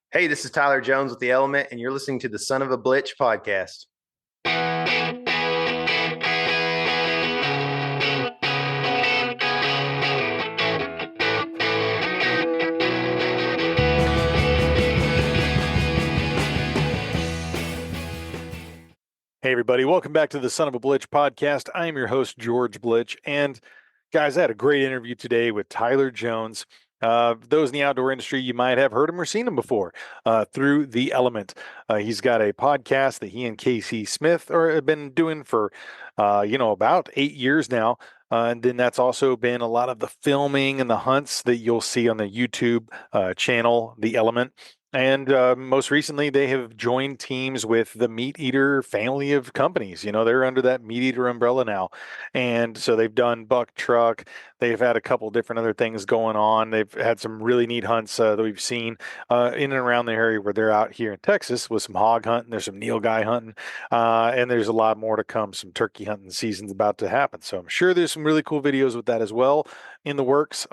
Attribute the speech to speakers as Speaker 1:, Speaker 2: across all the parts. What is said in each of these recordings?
Speaker 1: Hey, this is Tyler Jones with The Element, and you're listening to the Son of a Blitch podcast.
Speaker 2: Hey, everybody. Welcome back to the Son of a Blitch podcast. I am your host, George Blitch. And guys, I had a great interview today with Tyler Jones. Those in the outdoor industry, you might have heard him or seen him before through The Element. He's got a podcast that he and Casey Smith have been doing for, about 8 years now. And then that's also been a lot of the filming and the hunts that you'll see on the YouTube channel, The Element. And most recently, they have joined teams with the MeatEater family of companies. They're under that MeatEater umbrella now. And so they've done buck truck. They've had a couple different other things going on. They've had some really neat hunts that we've seen in and around the area where they're out here in Texas with some hog hunting. There's some nilgai hunting. And there's a lot more to come. Some turkey hunting season's about to happen. So I'm sure there's some really cool videos with that as well in the works.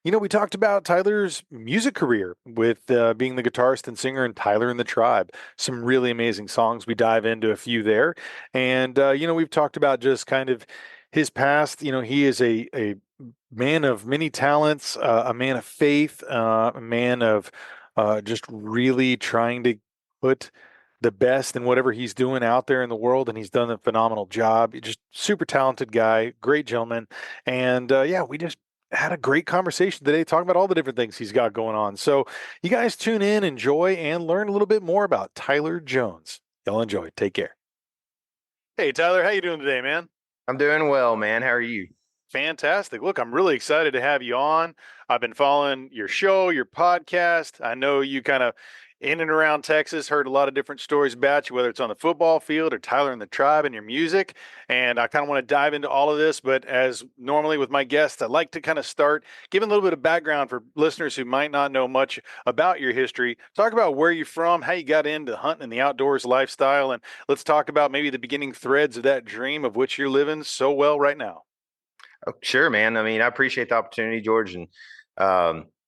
Speaker 2: We talked about Tyler's music career with being the guitarist and singer in Tyler and the Tribe. Some really amazing songs. We dive into a few there. And, we've talked about just kind of his past. He is a man of many talents, a man of faith, a man of just really trying to put the best in whatever he's doing out there in the world. And he's done a phenomenal job. Just super talented guy, great gentleman. And we just had a great conversation today talking about all the different things he's got going on. So you guys tune in, enjoy, and learn a little bit more about Tyler Jones. Y'all enjoy. Take care. Hey, Tyler, how you doing today, man?
Speaker 1: I'm doing well, man. How are you?
Speaker 2: Fantastic. Look, I'm really excited to have you on. I've been following your show, your podcast. I know you kind of in and around Texas, heard a lot of different stories about you, whether it's on the football field or Tyler and the Tribe and your music. And I kind of want to dive into all of this. But as normally with my guests, I like to kind of start giving a little bit of background for listeners who might not know much about your history. Talk about where you're from, how you got into hunting and the outdoors lifestyle. And let's talk about maybe the beginning threads of that dream of which you're living so well right now.
Speaker 1: Oh, sure, man. I mean, I appreciate the opportunity, George, and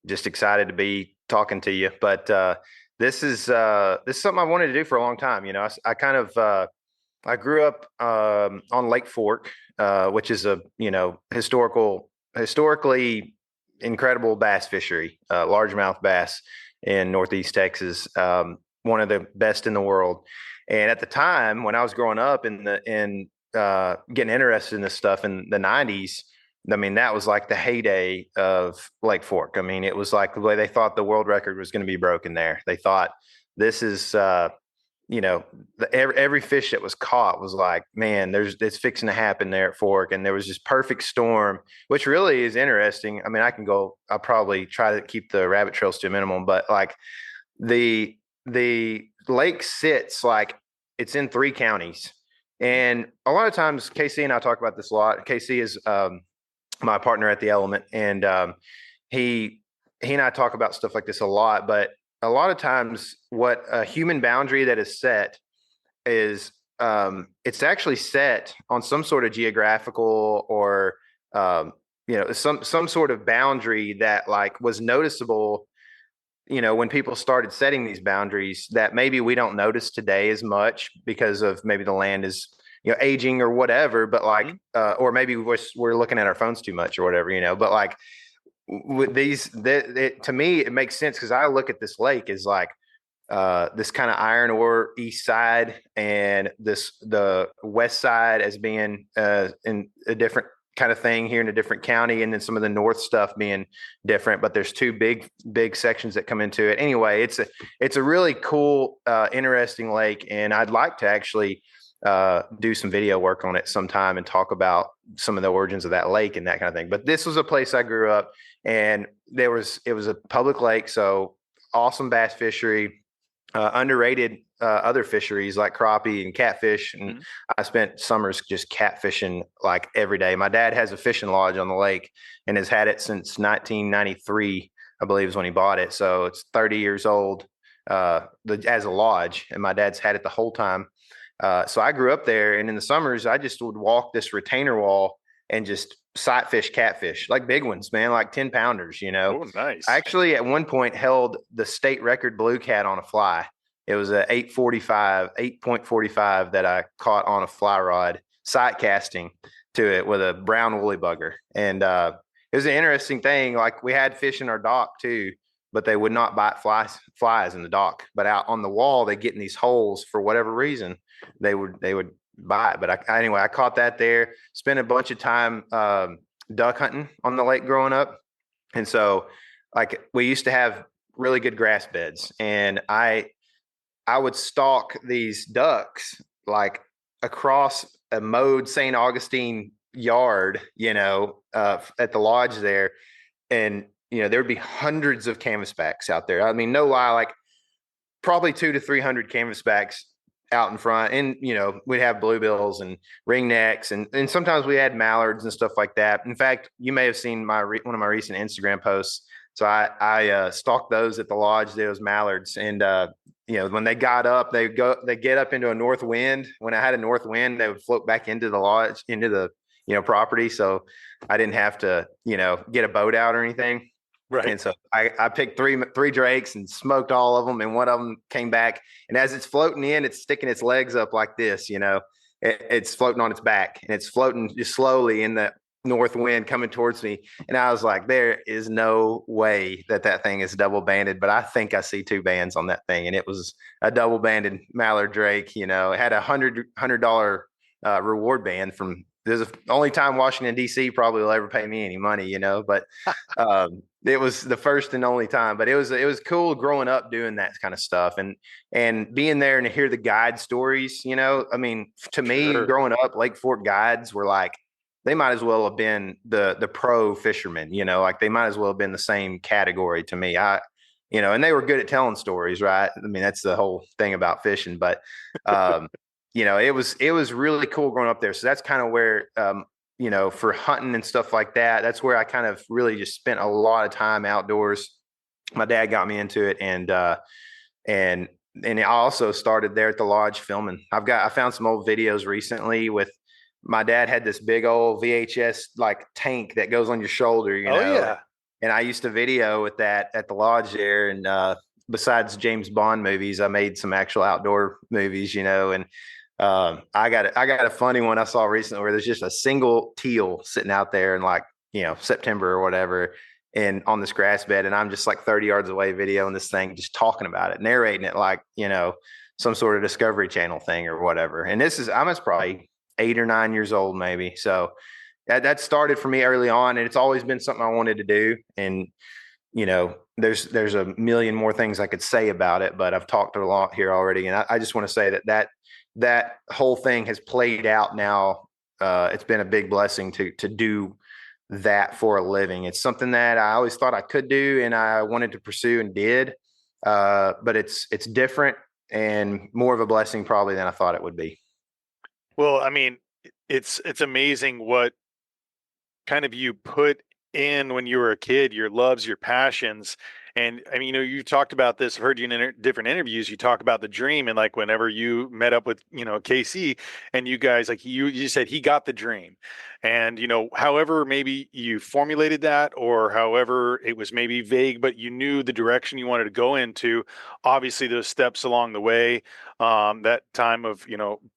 Speaker 1: just excited to be talking to you. But this is something I wanted to do for a long time. I kind of I grew up on Lake Fork, which is a historically incredible bass fishery, largemouth bass in Northeast Texas, one of the best in the world. And at the time when I was growing up in getting interested in this stuff in the 90s, I mean, that was like the heyday of Lake Fork. I mean, it was like the way they thought the world record was going to be broken there. They thought this is, every fish that was caught was like, man, it's fixing to happen there at Fork. And there was this perfect storm, which really is interesting. I mean, I'll probably try to keep the rabbit trails to a minimum, but like the lake sits like it's in 3 counties. And a lot of times, KC and I talk about this a lot. KC is my partner at The Element, and he and I talk about stuff like this a lot. But a lot of times, what a human boundary that is set is it's actually set on some sort of geographical or some sort of boundary that like was noticeable. When people started setting these boundaries that maybe we don't notice today as much because of maybe the land is, aging or whatever, but like, or maybe we're looking at our phones too much or whatever, but like with these, to me, it makes sense because I look at this lake as like this kind of iron ore east side and the west side as being in a different kind of thing here in a different county, and then some of the north stuff being different, but there's two big sections that come into it. Anyway, it's a really cool, interesting lake, and I'd like to actually do some video work on it sometime and talk about some of the origins of that lake and that kind of thing. But this was a place I grew up, and it was a public lake, so awesome bass fishery, underrated other fisheries like crappie and catfish. And I spent summers just catfishing like every day. My dad has a fishing lodge on the lake and has had it since 1993, I believe is when he bought it. So it's 30 years old as a lodge, and my dad's had it the whole time. So I grew up there, and in the summers, I just would walk this retainer wall and just sight fish, catfish, like big ones, man, like 10 pounders,
Speaker 2: Oh,
Speaker 1: I
Speaker 2: nice.
Speaker 1: actually at one point held the state record blue cat on a fly. It was a 8.45 that I caught on a fly rod, sight casting to it with a brown woolly bugger. And it was an interesting thing. Like we had fish in our dock too, but they would not bite flies in the dock. But out on the wall, they get in these holes for whatever reason. They would bite. But anyway, I caught that there. Spent a bunch of time duck hunting on the lake growing up, and so like we used to have really good grass beds, and I would stalk these ducks like across a mowed St. Augustine yard, at the lodge there. And, there would be hundreds of canvasbacks out there. I mean, no lie, like probably 200 to 300 canvasbacks out in front. And, we'd have bluebills and ringnecks, and sometimes we had mallards and stuff like that. In fact, you may have seen one of my recent Instagram posts. So I stalked those at the lodge, those mallards. And, when they got up, they get up into a north wind. When I had a north wind, they would float back into the lodge, into the, property. So I didn't have to, get a boat out or anything.
Speaker 2: Right.
Speaker 1: And so I picked three drakes and smoked all of them. And one of them came back. And as it's floating in, it's sticking its legs up like this, it's floating on its back, and it's floating just slowly in the north wind coming towards me. And I was like, there is no way that thing is double banded, but I think I see two bands on that thing. And it was a double banded mallard drake. It had $100 reward band from, this is the only time Washington DC probably will ever pay me any money, but it was the first and only time. But it was cool growing up doing that kind of stuff, and being there and to hear the guide stories. I mean, to me,
Speaker 2: Sure.
Speaker 1: growing up, Lake Fork guides were like, they might as well have been the pro fishermen, like they might as well have been the same category to me. And they were good at telling stories, right? I mean, that's the whole thing about fishing. But it was really cool growing up there. So that's kind of where for hunting and stuff like that, that's where I kind of really just spent a lot of time outdoors. My dad got me into it, and I also started there at the lodge filming. I found some old videos recently with, my dad had this big old VHS like tank that goes on your shoulder,
Speaker 2: Oh, yeah.
Speaker 1: and I used to video with that at the lodge there. And besides James Bond movies, I made some actual outdoor movies, and I got a funny one I saw recently where there's just a single teal sitting out there in like, September or whatever, and on this grass bed, and I'm just like 30 yards away videoing this thing, just talking about it, narrating it like, some sort of Discovery Channel thing or whatever. And I was probably 8 or 9 years old, maybe. So that started for me early on, and it's always been something I wanted to do. And there's a million more things I could say about it, but I've talked a lot here already, and I just want to say that whole thing has played out now. It's been a big blessing to do that for a living. It's something that I always thought I could do and I wanted to pursue and did, but it's different and more of a blessing probably than I thought it would be.
Speaker 2: Well, I mean, it's amazing what kind of you put in when you were a kid, your loves, your passions. And I mean, you talked about this. I've heard you in different interviews. You talk about the dream, and like whenever you met up with KC, and you guys, like you said he got the dream, and however maybe you formulated that, or however it was maybe vague, but you knew the direction you wanted to go into. Obviously, those steps along the way, that time of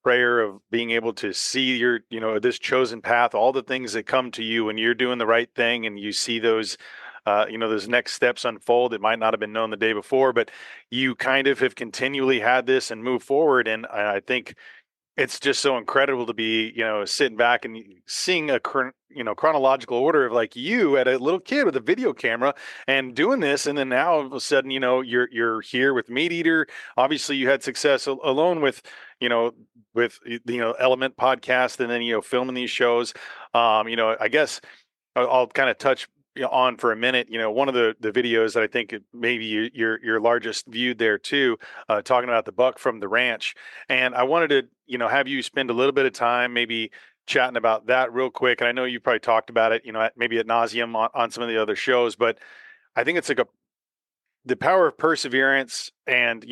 Speaker 2: prayer, of being able to see your this chosen path, all the things that come to you when you're doing the right thing, and you see those those next steps unfold. It might not have been known the day before, but you kind of have continually had this and move forward. And I think it's just so incredible to be, sitting back and seeing a chronological order of like you at a little kid with a video camera and doing this, and then now all of a sudden, you're here with MeatEater. Obviously, you had success alone with, Element podcast, and then filming these shows. I guess I'll kind of touch on for a minute. One of the videos that I think maybe your largest viewed there too, talking about the buck from the ranch. And I wanted to have you spend a little bit of time maybe chatting about that real quick. And I know you probably talked about it maybe ad nauseum on some of the other shows, but I think it's like the power of perseverance. And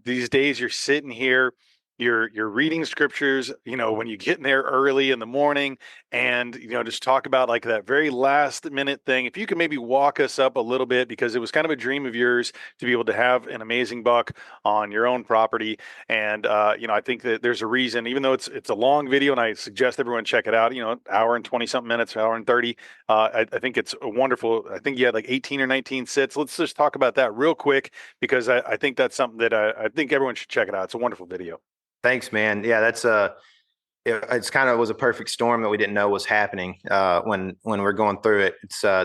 Speaker 2: these days you're sitting here you're reading scriptures, when you get in there early in the morning, and just talk about like that very last minute thing. If you could maybe walk us up a little bit, because it was kind of a dream of yours to be able to have an amazing buck on your own property. And I think that there's a reason, even though it's a long video, and I suggest everyone check it out, hour and 20 something minutes, hour and 30. I think it's a wonderful. I think you had like 18 or 19 sits. Let's just talk about that real quick, because I think that's something that I think everyone should check it out. It's a wonderful video.
Speaker 1: Thanks, man. Yeah, it's kind of was a perfect storm that we didn't know was happening when we're going through it.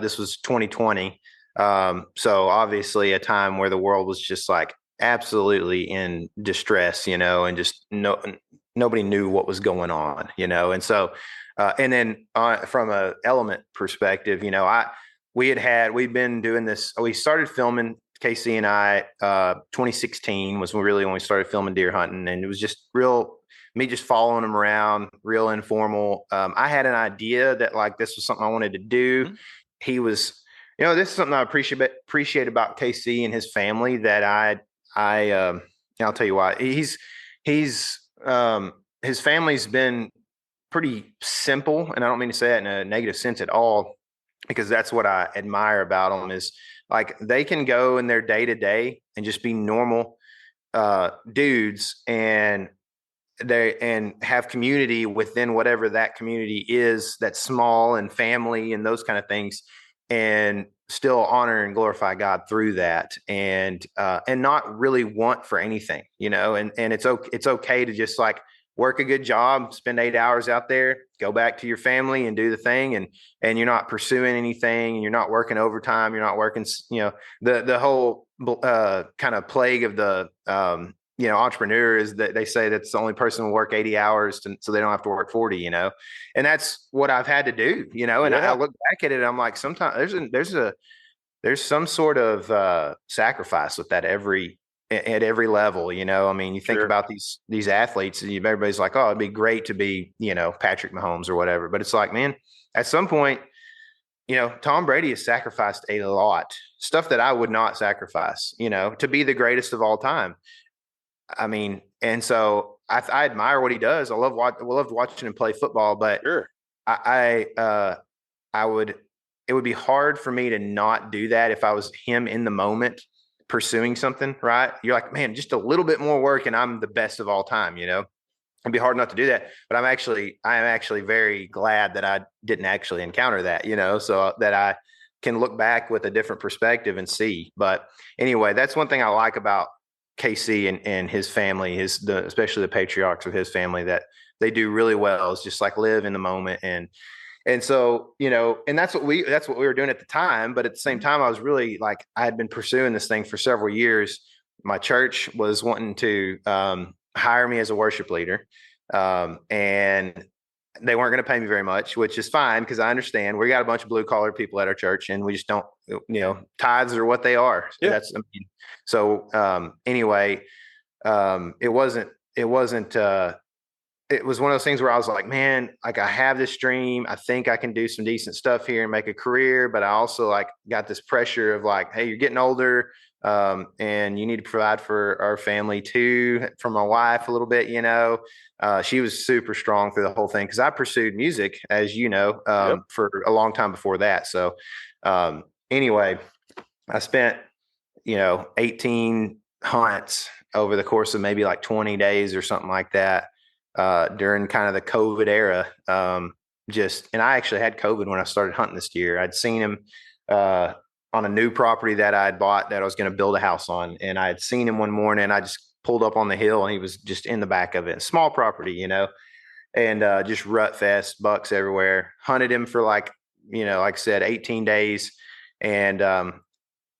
Speaker 1: This was 2020, so obviously a time where the world was just like absolutely in distress, and just nobody knew what was going on, and so and then from a element perspective, we'd been doing this. We started filming. Casey and I, 2016 was really when we started filming deer hunting, and it was just me just following him around, real informal. I had an idea that like this was something I wanted to do. Mm-hmm. He was, this is something I appreciate about Casey and his family that I'll tell you why. His family's been pretty simple, and I don't mean to say that in a negative sense at all, because that's what I admire about them is like they can go in their day to day and just be normal dudes and have community within whatever that community is, that's small, and family and those kind of things, and still honor and glorify God through that, and not really want for anything, and it's okay to just like work a good job, spend 8 hours out there, go back to your family and do the thing. And you're not pursuing anything, and you're not working overtime. You're not working, the whole kind of plague of the, entrepreneur is that they say that's the only person who work 80 hours so they don't have to work 40, and that's what I've had to do, and I look back at it. I'm like, sometimes there's some sort of sacrifice with that at every level, I mean, you think about these athletes, and everybody's like, oh, it'd be great to be, Patrick Mahomes or whatever. But it's like, man, at some point, Tom Brady has sacrificed a lot, stuff that I would not sacrifice, to be the greatest of all time. I mean, and so I admire what he does. I loved watching him play football, but it would be hard for me to not do that if I was him in the moment pursuing something, right? You're like, man, just a little bit more work and I'm the best of all time, it'd be hard not to do that. But I am actually very glad that I didn't actually encounter that, so that I can look back with a different perspective and see. But anyway, that's one thing I like about KC and his family, especially the patriarchs of his family, that they do really well is just like live in the moment. And so, and that's what we were doing at the time. But at the same time, I was really like, I had been pursuing this thing for several years. My church was wanting to hire me as a worship leader. And they weren't going to pay me very much, which is fine, because I understand we got a bunch of blue collar people at our church, and we just don't, tithes are what they are.
Speaker 2: Yeah.
Speaker 1: Anyway, it was one of those things where I was like, man, like I have this dream. I think I can do some decent stuff here and make a career. But I also like got this pressure of like, hey, you're getting older, and you need to provide for our family too, for my wife a little bit, she was super strong through the whole thing, because I pursued music, as for a long time before that. So anyway, I spent, 18 hunts over the course of maybe like 20 days or something like that. During kind of the COVID era, and I actually had COVID when I started hunting this year. I'd seen him on a new property that I had bought that I was going to build a house on, and I had seen him one morning. I just pulled up on the hill, and he was just in the back of it. Small property, and just rut fest, bucks everywhere. Hunted him for like I said, 18 days, and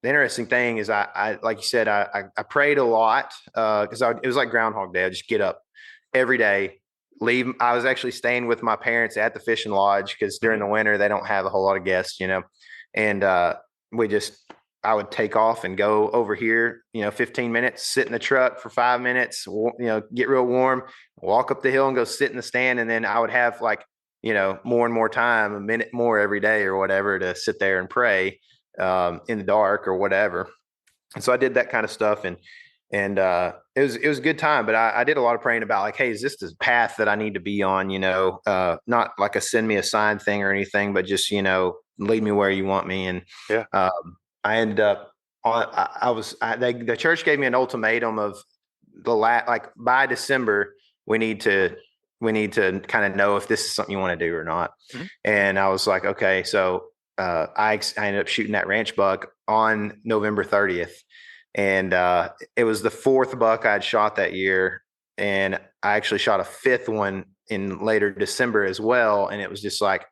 Speaker 1: the interesting thing is I like you said, I prayed a lot, because it was like Groundhog Day. I just get up every day, leave. I was actually staying with my parents at the fishing lodge, because during the winter they don't have a whole lot of guests, and I would take off and go over here, 15 minutes, sit in the truck for 5 minutes, get real warm, walk up the hill and go sit in the stand. And then I would have like, more and more time, a minute more every day or whatever, to sit there and pray in the dark or whatever. And so I did that kind of stuff. And and it was a good time. But I did a lot of praying about like, hey, is this the path that I need to be on? Not like a send me a sign thing or anything, but just lead me where you want me. And
Speaker 2: Yeah.
Speaker 1: I ended up on. The church gave me an ultimatum of like by December we need to kind of know if this is something you want to do or not.
Speaker 2: Mhm.
Speaker 1: And I was like, okay, so I ended up shooting that ranch buck on November 30th. And it was the fourth buck I'd shot that year. And I actually shot a fifth one in later December as well. And it was just like,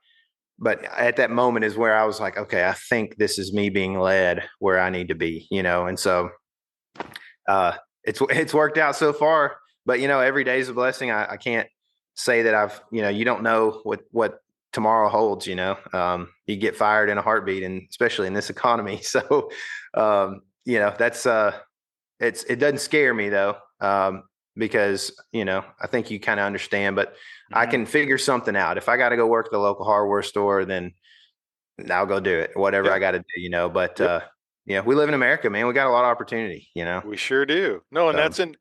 Speaker 1: but at that moment is where I was like, okay, I think this is me being led where I need to be, And so it's worked out so far. But every day is a blessing. I can't say that you don't know what tomorrow holds. You get fired in a heartbeat, and especially in this economy. So that's it doesn't scare me though, because I think you kind of understand. But I can figure something out. If I got to go work at the local hardware store, then I'll go do it. Whatever I got to do. But we live in America, man. We got a lot of opportunity.
Speaker 2: We sure do. No, and
Speaker 1: So,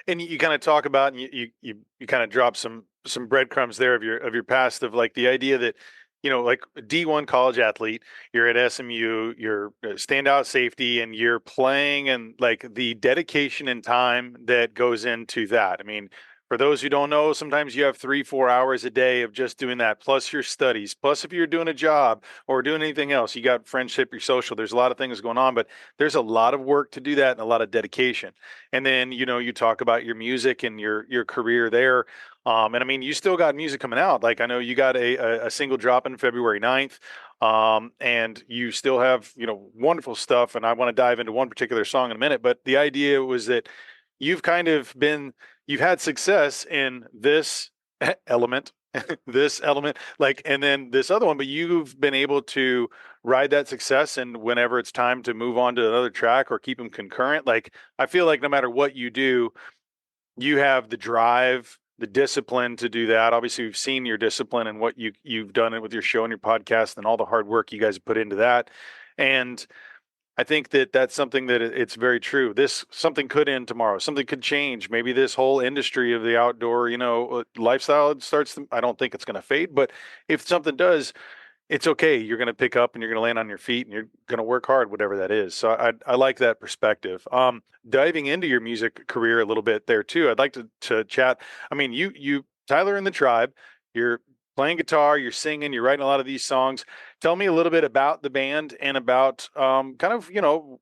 Speaker 2: and you kind of talk about, and you kind of drop some breadcrumbs there of your past, of like the idea that, like a D1 college athlete, you're at SMU, you're a standout safety, and you're playing, and like the dedication and time that goes into that. I mean, for those who don't know, sometimes you have 3-4 hours a day of just doing that, plus your studies, plus if you're doing a job or doing anything else, you got friendship, your social, there's a lot of things going on, but there's a lot of work to do that and a lot of dedication. And then, you talk about your music and your career there. And I mean, you still got music coming out. Like I know you got a single drop in February 9th. And you still have, wonderful stuff. And I want to dive into one particular song in a minute, but the idea was that you've kind of you've had success in this element, this element, like, and then this other one, but you've been able to ride that success. And whenever it's time to move on to another track or keep them concurrent, like, I feel like no matter what you do, you have the drive, the discipline to do that. Obviously, we've seen your discipline and what you've done it with your show and your podcast and all the hard work you guys have put into that. And I think that that's something that it's very true. Something could end tomorrow. Something could change. Maybe this whole industry of the outdoor, lifestyle I don't think it's going to fade, but if something does, it's okay. You're going to pick up and you're going to land on your feet and you're going to work hard, whatever that is. So I like that perspective. Diving into your music career a little bit there too. I'd like to chat. I mean, Tyler and the Tribe, you're playing guitar, you're singing, you're writing a lot of these songs. Tell me a little bit about the band and about kind of,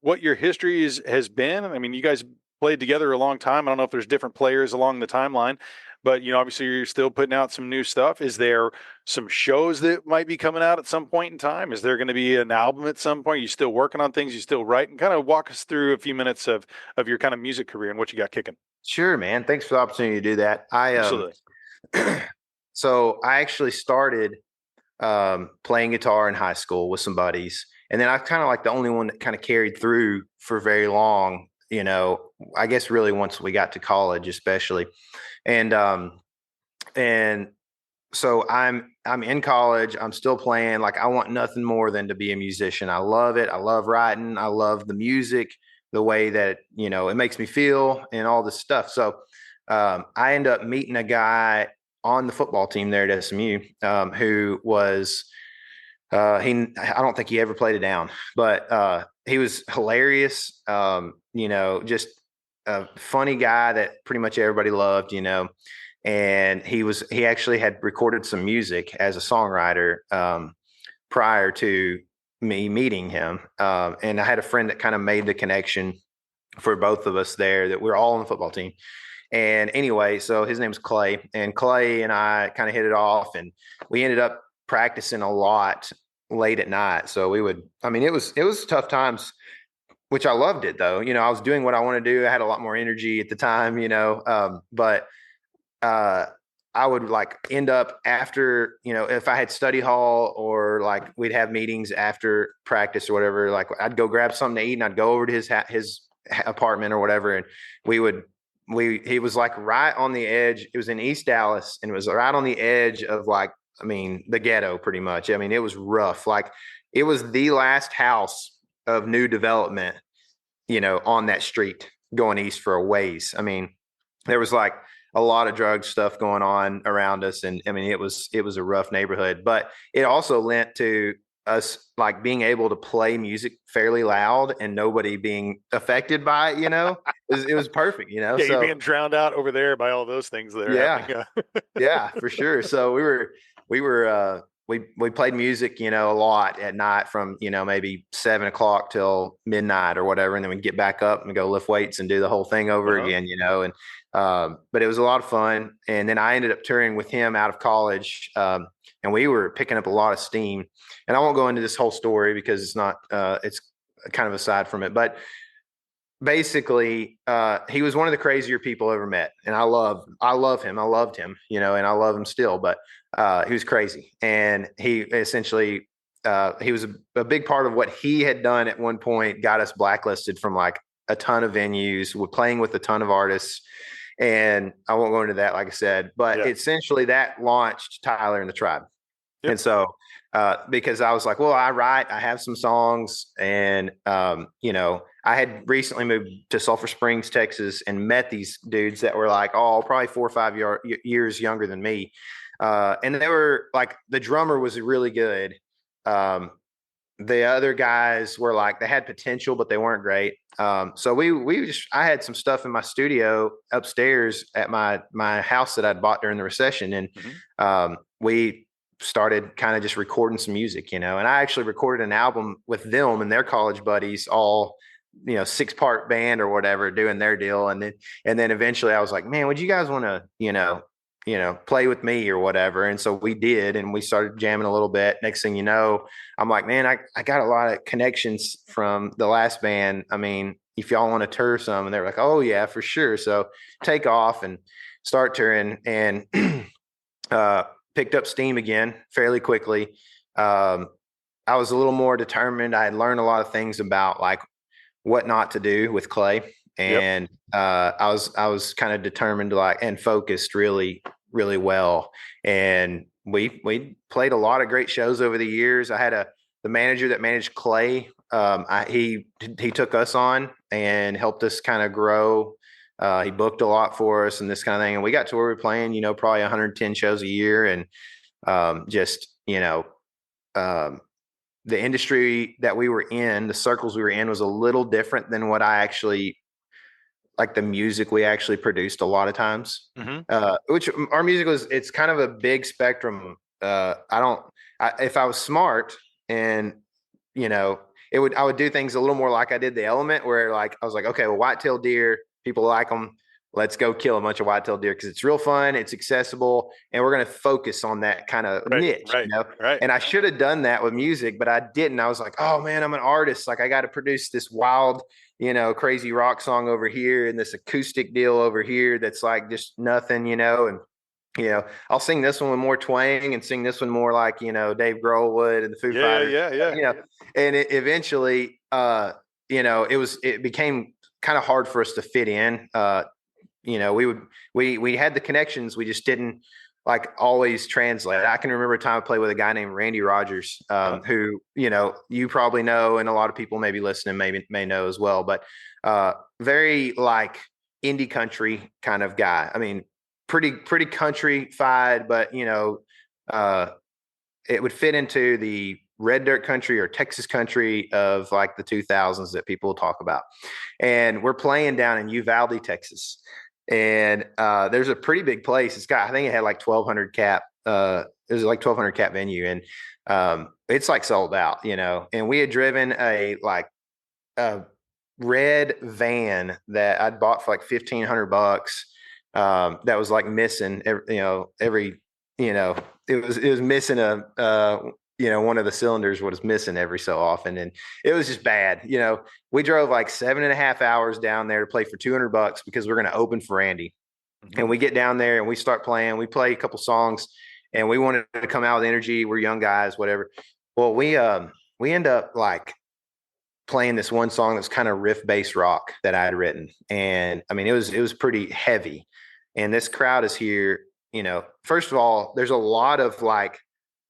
Speaker 2: what your history has been. I mean, you guys played together a long time. I don't know if there's different players along the timeline, but obviously you're still putting out some new stuff. Is there some shows that might be coming out at some point in time? Is there going to be an album at some point? Are you still working on things? You still writing? Kind of walk us through a few minutes of your kind of music career and what you got kicking.
Speaker 1: sure, man. Thanks for the opportunity to do that.
Speaker 2: Absolutely.
Speaker 1: So I actually started playing guitar in high school with some buddies, and then I kind of like the only one that kind of carried through for very long. I guess really once we got to college, especially, and and so I'm in college. I'm still playing. Like I want nothing more than to be a musician. I love it. I love writing. I love the music, the way that it makes me feel, and all this stuff. So I end up meeting a guy on the football team there at SMU, who was I don't think he ever played it down, but he was hilarious. Just a funny guy that pretty much everybody loved. And he actually had recorded some music as a songwriter prior to me meeting him. And I had a friend that kind of made the connection for both of us there, that we're all on the football team. And anyway, so his name's Clay, and Clay and I kind of hit it off, and we ended up practicing a lot late at night. So it was tough times, which I loved it though. I was doing what I want to do. I had a lot more energy at the time, but I would like end up after, if I had study hall or like we'd have meetings after practice or whatever, like I'd go grab something to eat and I'd go over to his apartment or whatever. And he was like right on the edge. It was in East Dallas, and it was right on the edge of the ghetto pretty much. I mean, it was rough. Like it was the last house of new development, on that street. going east for a ways. I mean, there was like a lot of drug stuff going on around us, and I mean, it was a rough neighborhood, but it also lent to us like being able to play music fairly loud and nobody being affected by it. It was perfect.
Speaker 2: Yeah, you're
Speaker 1: So
Speaker 2: being drowned out over there by all those things that are
Speaker 1: yeah,
Speaker 2: happening.
Speaker 1: yeah, for sure. So we played music, a lot at night from, maybe 7 o'clock till midnight or whatever. And then we'd get back up and go lift weights and do the whole thing over again, and, but it was a lot of fun. And then I ended up touring with him out of college. And we were picking up a lot of steam, and I won't go into this whole story because it's not, it's kind of aside from it, but basically he was one of the crazier people I ever met, and I love him. I loved him, and I love him still, but he was crazy. And he essentially he was a big part of what he had done at one point, got us blacklisted from like a ton of venues. We're playing with a ton of artists, and I won't go into that, like I said, but essentially that launched Tyler and the Tribe. Yep. And so because I was like, well, I have some songs, and I had recently moved to Sulphur Springs, Texas, and met these dudes that were like, probably 4 or 5 years younger than me. And they were like, the drummer was really good. The other guys were like, they had potential, but they weren't great. So I had some stuff in my studio upstairs at my house that I'd bought during the recession. And we started kind of just recording some music, and I actually recorded an album with them and their college buddies, all 6-part band or whatever, doing their deal. And then eventually I was like, man, would you guys want to, play with me or whatever? And so we did, and we started jamming a little bit. Next thing you know, I'm like, man, I got a lot of connections from the last band. I mean, if y'all want to tour some, and they're like, oh yeah, for sure. So take off and start touring, and picked up steam again fairly quickly. I was a little more determined. I had learned a lot of things about like what not to do with clay. And I was kind of determined to like, and focused really, really well. And we played a lot of great shows over the years. I had the manager that managed clay. He took us on and helped us kind of grow. He booked a lot for us and this kind of thing. And we got to where we were playing, probably 110 shows a year. And the industry that we were in, the circles we were in, was a little different than what I actually like, the music we actually produced a lot of times. Which our music it's kind of a big spectrum. If I was smart, and I would do things a little more like I did the Element, where like I was like, okay, well, white-tailed deer, people like them. Let's go kill a bunch of white-tailed deer because it's real fun, it's accessible, and we're going to focus on that kind of niche.
Speaker 2: Right.
Speaker 1: And I should have done that with music, but I didn't. I was like, oh man, I'm an artist. Like, I got to produce this wild, crazy rock song over here and this acoustic deal over here that's like just nothing, and I'll sing this one with more twang and sing this one more like, Dave Grohl would and the Foo Fighters.
Speaker 2: Yeah.
Speaker 1: And eventually, it became kind of hard for us to fit in. We had the connections, we just didn't like always translate. I can remember a time I played with a guy named Randy Rogers, who, you probably know, and a lot of people maybe listening may know as well, but very like indie country kind of guy. I mean, pretty country-fied, but it would fit into the red dirt country or Texas country of like the 2000s that people talk about. And we're playing down in Uvalde, Texas. And there's a pretty big place. I think it had like 1,200 cap. It was like 1,200 cap venue, and it's like sold out, And we had driven a red van that I'd bought for like $1,500. That was like missing it was missing one of the cylinders was missing every so often. And it was just bad. We drove like 7.5 hours down there to play for $200 because we're going to open for Randy. And we get down there and we start playing. We play a couple songs, and we wanted to come out with energy. We're young guys, whatever. Well, we end up like playing this one song that's kind of riff-based rock that I had written. And I mean, it was pretty heavy. And this crowd is here, first of all, there's a lot of like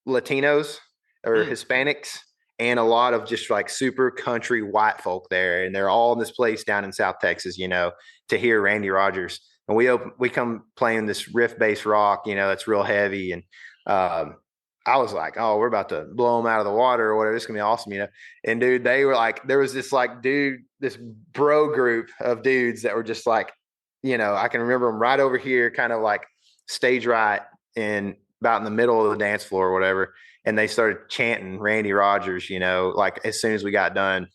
Speaker 1: Latinos or Hispanics, and a lot of just like super country white folk there. And they're all in this place down in South Texas, to hear Randy Rogers. And we come playing this riff based rock, that's real heavy. And I was like, oh, we're about to blow them out of the water or whatever. It's gonna be awesome. And dude, they were like, there was this this bro group of dudes that were just like, I can remember them right over here, kind of like stage right and about in the middle of the dance floor or whatever. And they started chanting Randy Rogers, like as soon as we got done.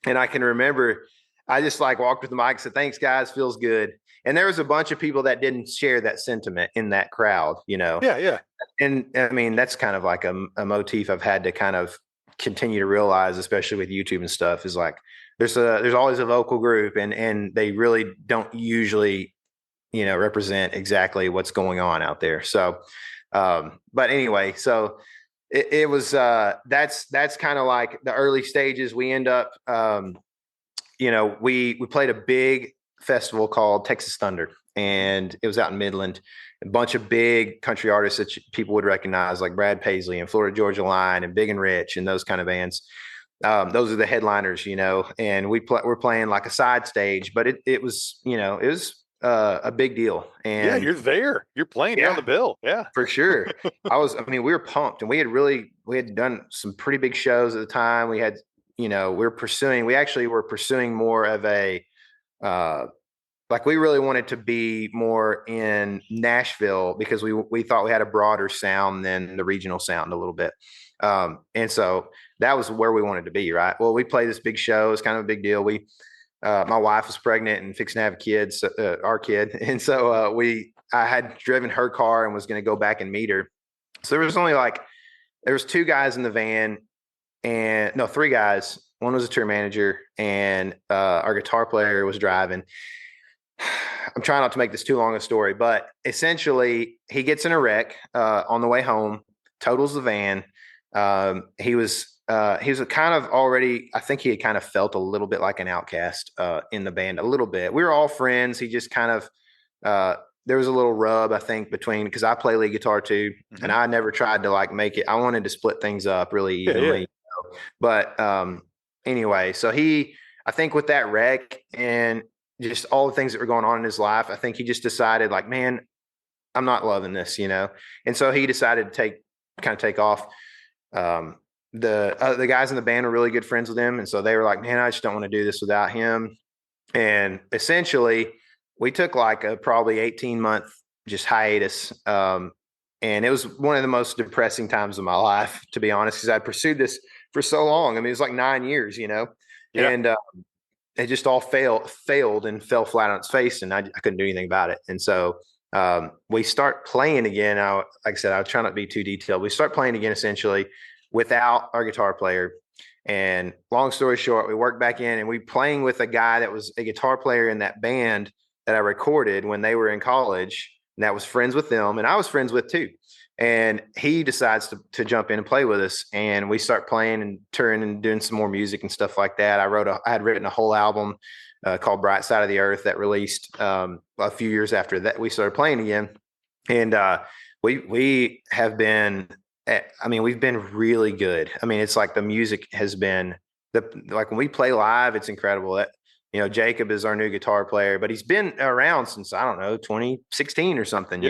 Speaker 1: And I can remember I just like walked with the mic and said, thanks guys, feels good. And there was a bunch of people that didn't share that sentiment in that crowd,
Speaker 2: Yeah, yeah.
Speaker 1: And I mean, that's kind of like a motif I've had to kind of continue to realize, especially with YouTube and stuff, is like there's always a vocal group, and they really don't usually, represent exactly what's going on out there. So, but anyway, so it was that's kind of like the early stages. We end up, we played a big festival called Texas Thunder, and it was out in Midland. A bunch of big country artists that people would recognize, like Brad Paisley and Florida Georgia Line and Big and Rich and those kind of bands. Those are the headliners, and we're playing like a side stage, but it was a big deal. And
Speaker 2: yeah, you're there. You're playing. You're on the bill. Yeah,
Speaker 1: for sure. We were pumped, and we had done some pretty big shows at the time. We had, we actually were pursuing more of a, like we really wanted to be more in Nashville because we thought we had a broader sound than the regional sound a little bit. And so that was where we wanted to be. Right. Well, we played this big show. It's kind of a big deal. My wife was pregnant and fixing to have kids, our kid. And so I had driven her car and was going to go back and meet her. So there was two guys in the van, and no, three guys. One was a tour manager, and our guitar player was driving. I'm trying not to make this too long a story, but essentially he gets in a wreck on the way home, totals the van. He was kind of already, I think he had kind of felt a little bit like an outcast in the band a little bit. We were all friends. He just kind of, there was a little rub, I think, between, because I play lead guitar too, and I never tried to like make it. I wanted to split things up really evenly. Yeah. But anyway, so I think with that wreck and just all the things that were going on in his life, I think he just decided like, man, I'm not loving this, And so he decided to take off. The guys in the band were really good friends with him. And so they were like, man, I just don't want to do this without him. And essentially we took like a probably 18-month just hiatus. And it was one of the most depressing times of my life, to be honest, because I pursued this for so long. I mean, it was like 9 years, Yeah. And it just all failed and fell flat on its face, and I couldn't do anything about it. And so we start playing again. Like I said, I try not to be too detailed. We start playing again essentially without our guitar player. And long story short, we worked back in, and we playing with a guy that was a guitar player in that band that I recorded when they were in college, and that was friends with them, and I was friends with too. And he decides to jump in and play with us, and we start playing and touring and doing some more music and stuff like that. I had written a whole album called Bright Side of the Earth that released a few years after that we started playing again. And we have been, we've been really good. I mean, it's like the music has been like when we play live, it's incredible. That, Jacob is our new guitar player, but he's been around since, I don't know, 2016 or something,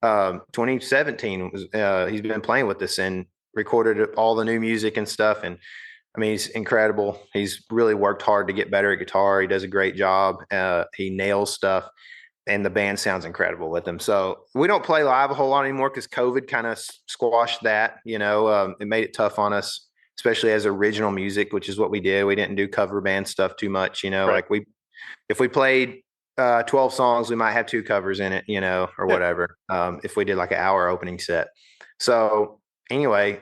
Speaker 1: 2017 was, he's been playing with us and recorded all the new music and stuff. And I mean, he's incredible. He's really worked hard to get better at guitar. He does a great job. He nails stuff, and the band sounds incredible with him. So we don't play live a whole lot anymore because COVID kind of squashed that, it made it tough on us, especially as original music, which is what we did. We didn't do cover band stuff too much,
Speaker 2: Right.
Speaker 1: Like if we played 12 songs, we might have 2 covers in it, or whatever. If we did like an hour opening set. So anyway,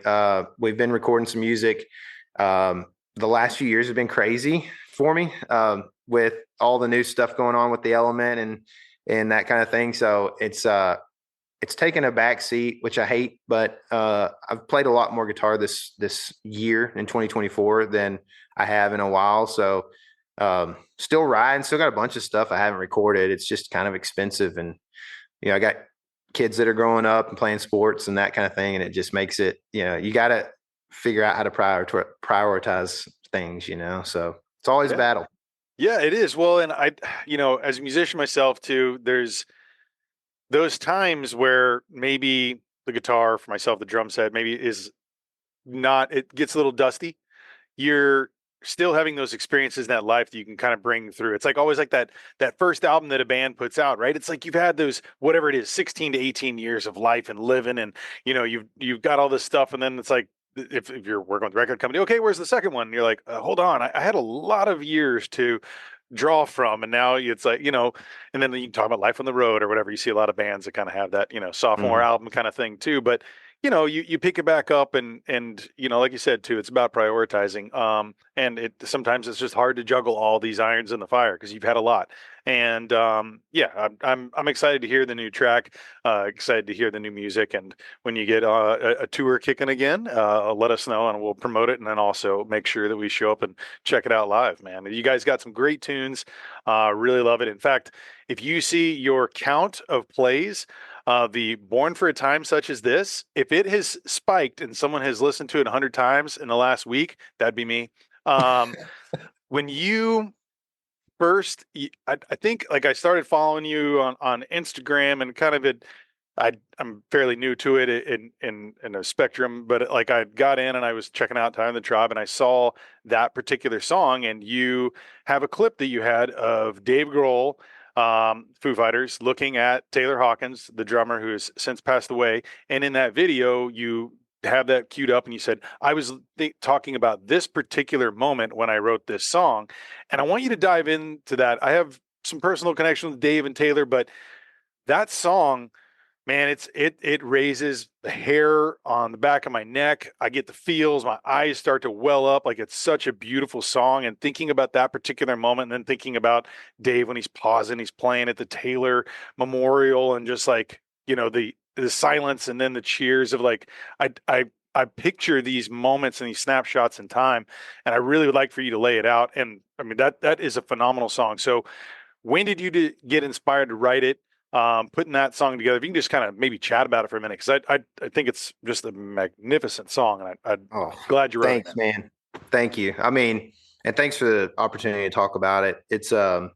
Speaker 1: we've been recording some music. The last few years have been crazy for me, with all the new stuff going on with the element and that kind of thing. So it's taken a back seat, which I hate, but I've played a lot more guitar this year in 2024 than I have in a while. So still riding, still got a bunch of stuff I haven't recorded. It's just kind of expensive, and I got kids that are growing up and playing sports and that kind of thing, and it just makes it, you got to figure out how to prioritize things, so it's always a
Speaker 2: Yeah.
Speaker 1: battle.
Speaker 2: Yeah, it is. Well, and as a musician myself too, there's those times where maybe the guitar, for myself, the drum set maybe is not, it gets a little dusty. You're still having those experiences in that life that you can kind of bring through. It's like always like that first album that a band puts out, right? It's like you've had those whatever it is, 16 to 18 years of life and living, and you've got all this stuff, and then it's like if you're working with a record company, okay, where's the second one? And you're like, hold on, I had a lot of years to draw from, and now it's like, and then you can talk about life on the road or whatever. You see a lot of bands that kind of have that sophomore
Speaker 1: Mhm.
Speaker 2: album kind of thing too, but you pick it back up, and like you said too, it's about prioritizing, and it sometimes it's just hard to juggle all these irons in the fire because you've had a lot. And yeah, I'm excited to hear the new track, excited to hear the new music, and when you get a tour kicking again, let us know and we'll promote it, and then also make sure that we show up and check it out live, man. You guys got some great tunes. Really love it. In fact, if you see your count of plays, the Born for a Time Such as This, if it has spiked and someone has listened to it 100 times in the last week, that'd be me. Um, when you first, I think like I started following you on Instagram, and kind of I'm fairly new to it in a spectrum, but like I got in and I was checking out Time of the Tribe, and I saw that particular song, and you have a clip that you had of Dave Grohl, Foo Fighters, looking at Taylor Hawkins, the drummer who has since passed away, and in that video you have that queued up, and you said, I was talking about this particular moment when I wrote this song, and I want you to dive into that. I have some personal connection with Dave and Taylor, but that song, man, it raises the hair on the back of my neck. I get the feels, my eyes start to well up. Like, it's such a beautiful song. And thinking about that particular moment, and then thinking about Dave when he's pausing, he's playing at the Taylor Memorial, and just like, the silence and then the cheers of like, I picture these moments and these snapshots in time, and I really would like for you to lay it out. And I mean, that is a phenomenal song. So when did you get inspired to write it? Putting that song together, if you can just kind of maybe chat about it for a minute, because I think it's just a magnificent song, and I'm
Speaker 1: Oh,
Speaker 2: glad you wrote it,
Speaker 1: thanks, man. Thank you. I mean, and thanks for the opportunity to talk about it. I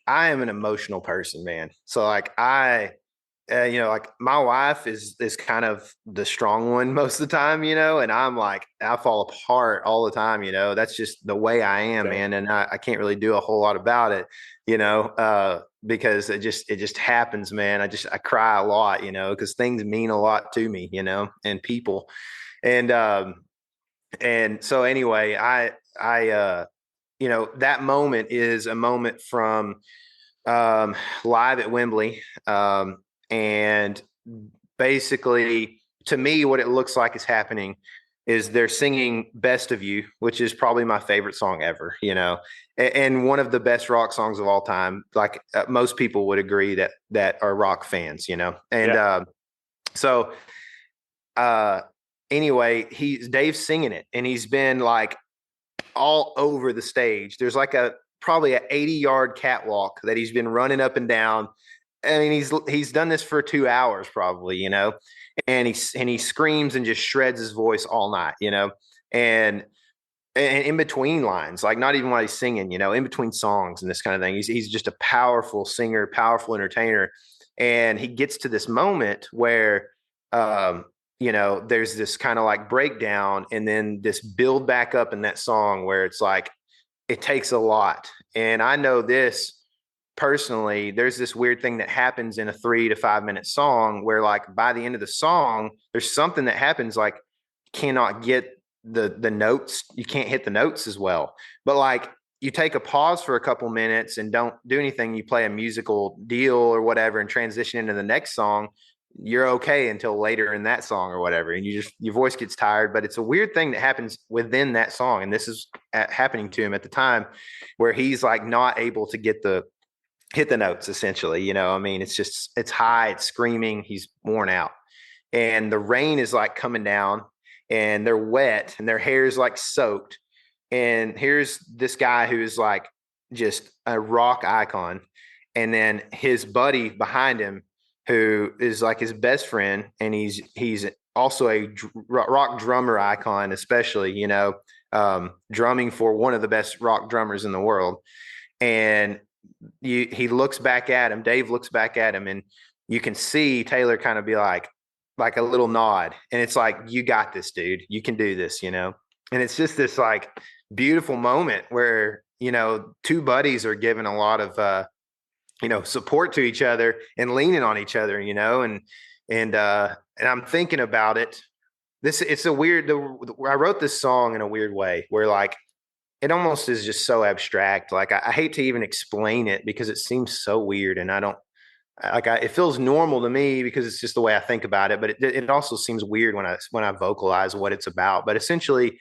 Speaker 1: am an emotional person, man. So like like my wife is kind of the strong one most of the time, and I'm like, I fall apart all the time, that's just the way I am,
Speaker 2: man.
Speaker 1: man. And I can't really do a whole lot about it, because it just happens, man. I cry a lot, because things mean a lot to me, and people. And, and so anyway, that moment is a moment from, live at Wembley. And basically, to me, what it looks like is happening is they're singing Best of You, which is probably my favorite song ever, and one of the best rock songs of all time. Like, most people would agree that are rock fans, and
Speaker 2: Yeah.
Speaker 1: So uh, anyway, Dave's singing it, and he's been like all over the stage. There's like probably an 80-yard catwalk that he's been running up and down. I mean, he's done this for 2 hours probably, and he screams and just shreds his voice all night, and in between lines, like not even while he's singing, in between songs and this kind of thing. He's just a powerful singer, powerful entertainer, and he gets to this moment where, there's this kind of like breakdown, and then this build back up in that song where it's like it takes a lot. And I know this personally, there's this weird thing that happens in a 3 to 5 minute song where like by the end of the song, there's something that happens, like cannot get the notes. You can't hit the notes as well. But like you take a pause for a couple minutes and don't do anything. You play a musical deal or whatever and transition into the next song. You're okay until later in that song or whatever. And your voice gets tired, but it's a weird thing that happens within that song. And this is happening to him at the time where he's like not able to hit the notes essentially, I mean, it's high, it's screaming, he's worn out. And the rain is like coming down and they're wet and their hair is like soaked. And here's this guy who's like just a rock icon. And then his buddy behind him, who is like his best friend, and he's also a rock drummer icon, especially, drumming for one of the best rock drummers in the world. And he looks back at him, Dave looks back at him, and you can see Taylor kind of be like a little nod. And it's like, you got this, dude. You can do this, And it's just this like beautiful moment where, two buddies are giving a lot of, support to each other and leaning on each other, and I'm thinking about it. It's a weird, I wrote this song in a weird way where like, it almost is just so abstract. Like I hate to even explain it because it seems so weird, and I don't it feels normal to me because it's just the way I think about it. But it also seems weird when I vocalize what it's about. But essentially,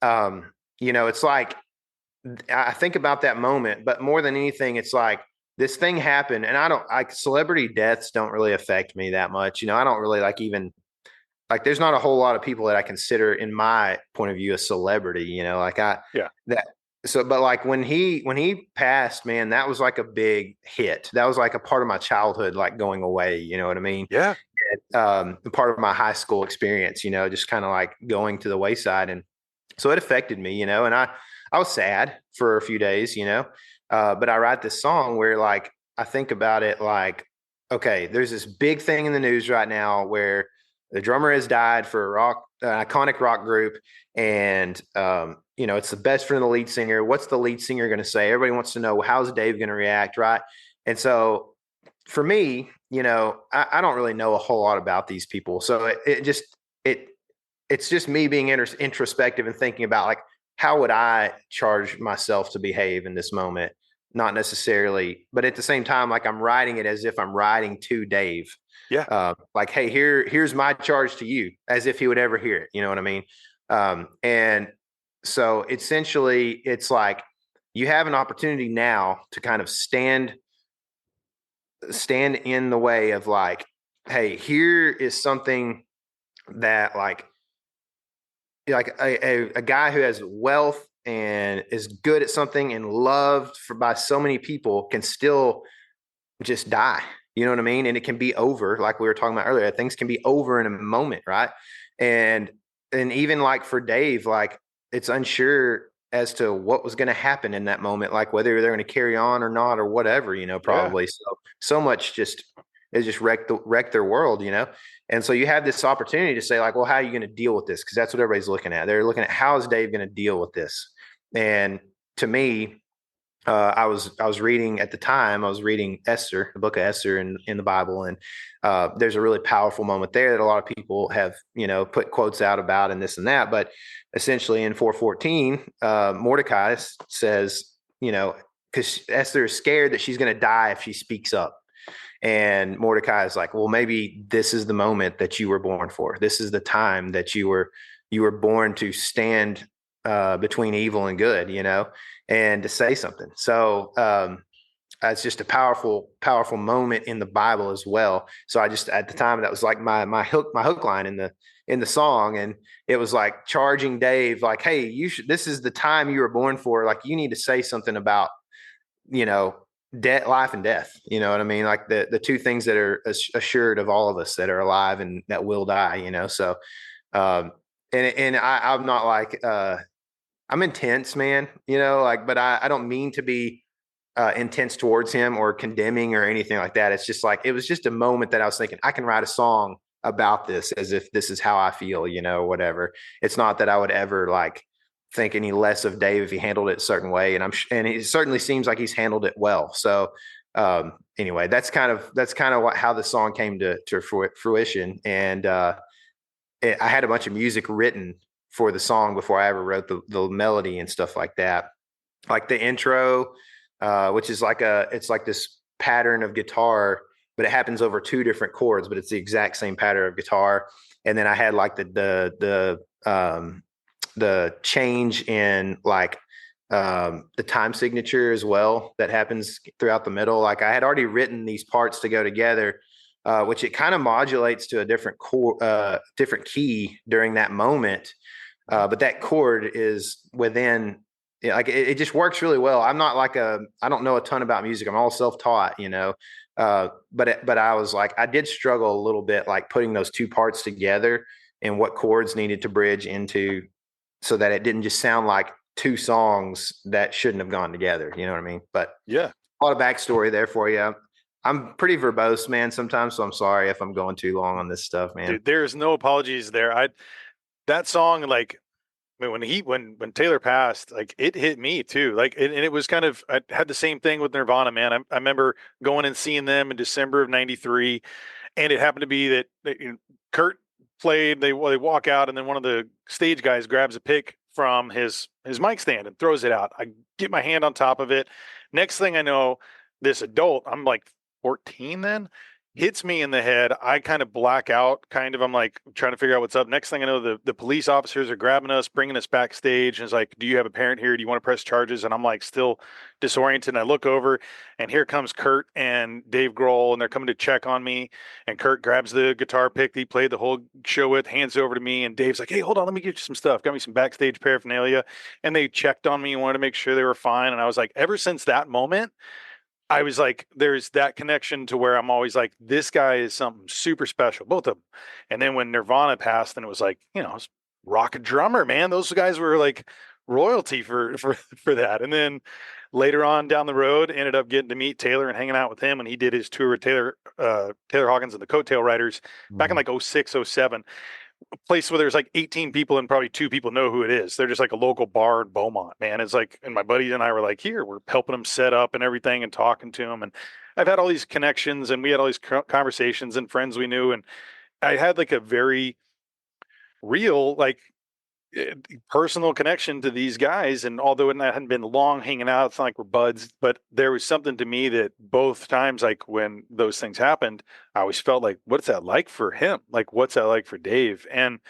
Speaker 1: it's like I think about that moment, but more than anything, it's like this thing happened, and celebrity deaths don't really affect me that much. I don't really there's not a whole lot of people that I consider, in my point of view, a celebrity, but like when he passed, man, that was like a big hit. That was like a part of my childhood, like going away, you know what I mean?
Speaker 2: Yeah.
Speaker 1: Part of my high school experience, just kind of like going to the wayside. And so it affected me, and I was sad for a few days, but I write this song where like, I think about it like, okay, there's this big thing in the news right now where the drummer has died for an iconic rock group. And, it's the best friend of the lead singer. What's the lead singer going to say? Everybody wants to know, how's Dave going to react? Right. And so for me, I don't really know a whole lot about these people. So it's just me being introspective and thinking about like, how would I charge myself to behave in this moment? Not necessarily, but at the same time, like I'm writing it as if I'm writing to Dave.
Speaker 2: Yeah.
Speaker 1: Like, hey, here's my charge to you, as if he would ever hear it. You know what I mean? And so essentially it's like you have an opportunity now to kind of stand in the way of like, hey, here is something that like a guy who has wealth and is good at something and loved by so many people can still just die. You know what I mean? And it can be over, like we were talking about earlier. Things can be over in a moment, right? And even like for Dave, like it's unsure as to what was going to happen in that moment, like whether they're going to carry on or not or whatever, probably.
Speaker 2: Yeah.
Speaker 1: So much it just wrecked their world, And so you have this opportunity to say like, well, how are you going to deal with this? Because that's what everybody's looking at. They're looking at how is Dave going to deal with this? And to me, I was reading at the time. I was reading Esther, the book of Esther in the Bible, and there's a really powerful moment there that a lot of people have put quotes out about and this and that. But essentially, in 4:14, Mordecai says, because Esther is scared that she's going to die if she speaks up, and Mordecai is like, well, maybe this is the moment that you were born for. This is the time that you were born to stand between evil and good, and to say something. So it's just a powerful, powerful moment in the Bible as well. So I just, at the time, that was like my hook line in the song. And it was like charging Dave, like, hey, this is the time you were born for. Like, you need to say something about, life and death. You know what I mean? Like the two things that are assured of all of us that are alive and that will die, So, and I'm not like, I'm intense, man, but I don't mean to be intense towards him or condemning or anything like that. It's just like, it was just a moment that I was thinking I can write a song about this as if this is how I feel, or whatever. It's not that I would ever like think any less of Dave if he handled it a certain way. And it certainly seems like he's handled it well. So anyway, that's kind of how the song came to fruition. And I had a bunch of music written for the song before I ever wrote the melody and stuff like that. Like the intro, which is it's like this pattern of guitar, but it happens over two different chords, but it's the exact same pattern of guitar. And then I had like the change in like the time signature as well that happens throughout the middle. Like I had already written these parts to go together, which it kind of modulates to a different different key during that moment. But that chord is within yeah, like it just works really well. I'm not like I don't know a ton about music. I'm all self-taught, but I was like, I did struggle a little bit, like putting those two parts together and what chords needed to bridge into so that it didn't just sound like two songs that shouldn't have gone together. You know what I mean? But
Speaker 2: Yeah.
Speaker 1: a lot of backstory there for you. I'm pretty verbose, man, sometimes, so I'm sorry if I'm going too long on this stuff, man.
Speaker 2: Dude, there's no apologies there. That song, like, I mean, when Taylor passed, like it hit me too. Like, and it was kind of, I had the same thing with Nirvana, man. I remember going and seeing them in December of '93, and it happened to be that Kurt played. They walk out, and then one of the stage guys grabs a pick from his mic stand and throws it out. I get my hand on top of it. Next thing I know, this adult, I'm like 14 then, hits me in the head. I kind of black out, kind of. I'm like trying to figure out what's up. Next thing I know, the police officers are grabbing us, bringing us backstage, and it's like, "Do you have a parent here? Do you want to press charges?" And I'm like still disoriented. And I look over, and here comes Kurt and Dave Grohl, and they're coming to check on me. And Kurt grabs the guitar pick that he played the whole show with, hands it over to me, and Dave's like, "Hey, hold on, let me get you some stuff." Got me some backstage paraphernalia, and they checked on me and wanted to make sure they were fine. And I was like, ever since that moment, I was like, there's that connection to where I'm always like, this guy is something super special, both of them. And then when Nirvana passed, then it was like, it's rocket drummer, man. Those guys were like royalty for that. And then later on down the road, ended up getting to meet Taylor and hanging out with him when he did his tour with Taylor Hawkins and the Coattail Riders back in like 06, 07. A place where there's like 18 people and probably two people know who it is. They're just like a local bar in Beaumont, man. It's like, and my buddy and I were like, here, we're helping them set up and everything and talking to them. And I've had all these connections and we had all these conversations and friends we knew. And I had like a very real, like personal connection to these guys. And although it hadn't been long hanging out, it's not like we're buds, but there was something to me that both times, like when those things happened, I always felt like, what's that like for him? Like, what's that like for Dave? And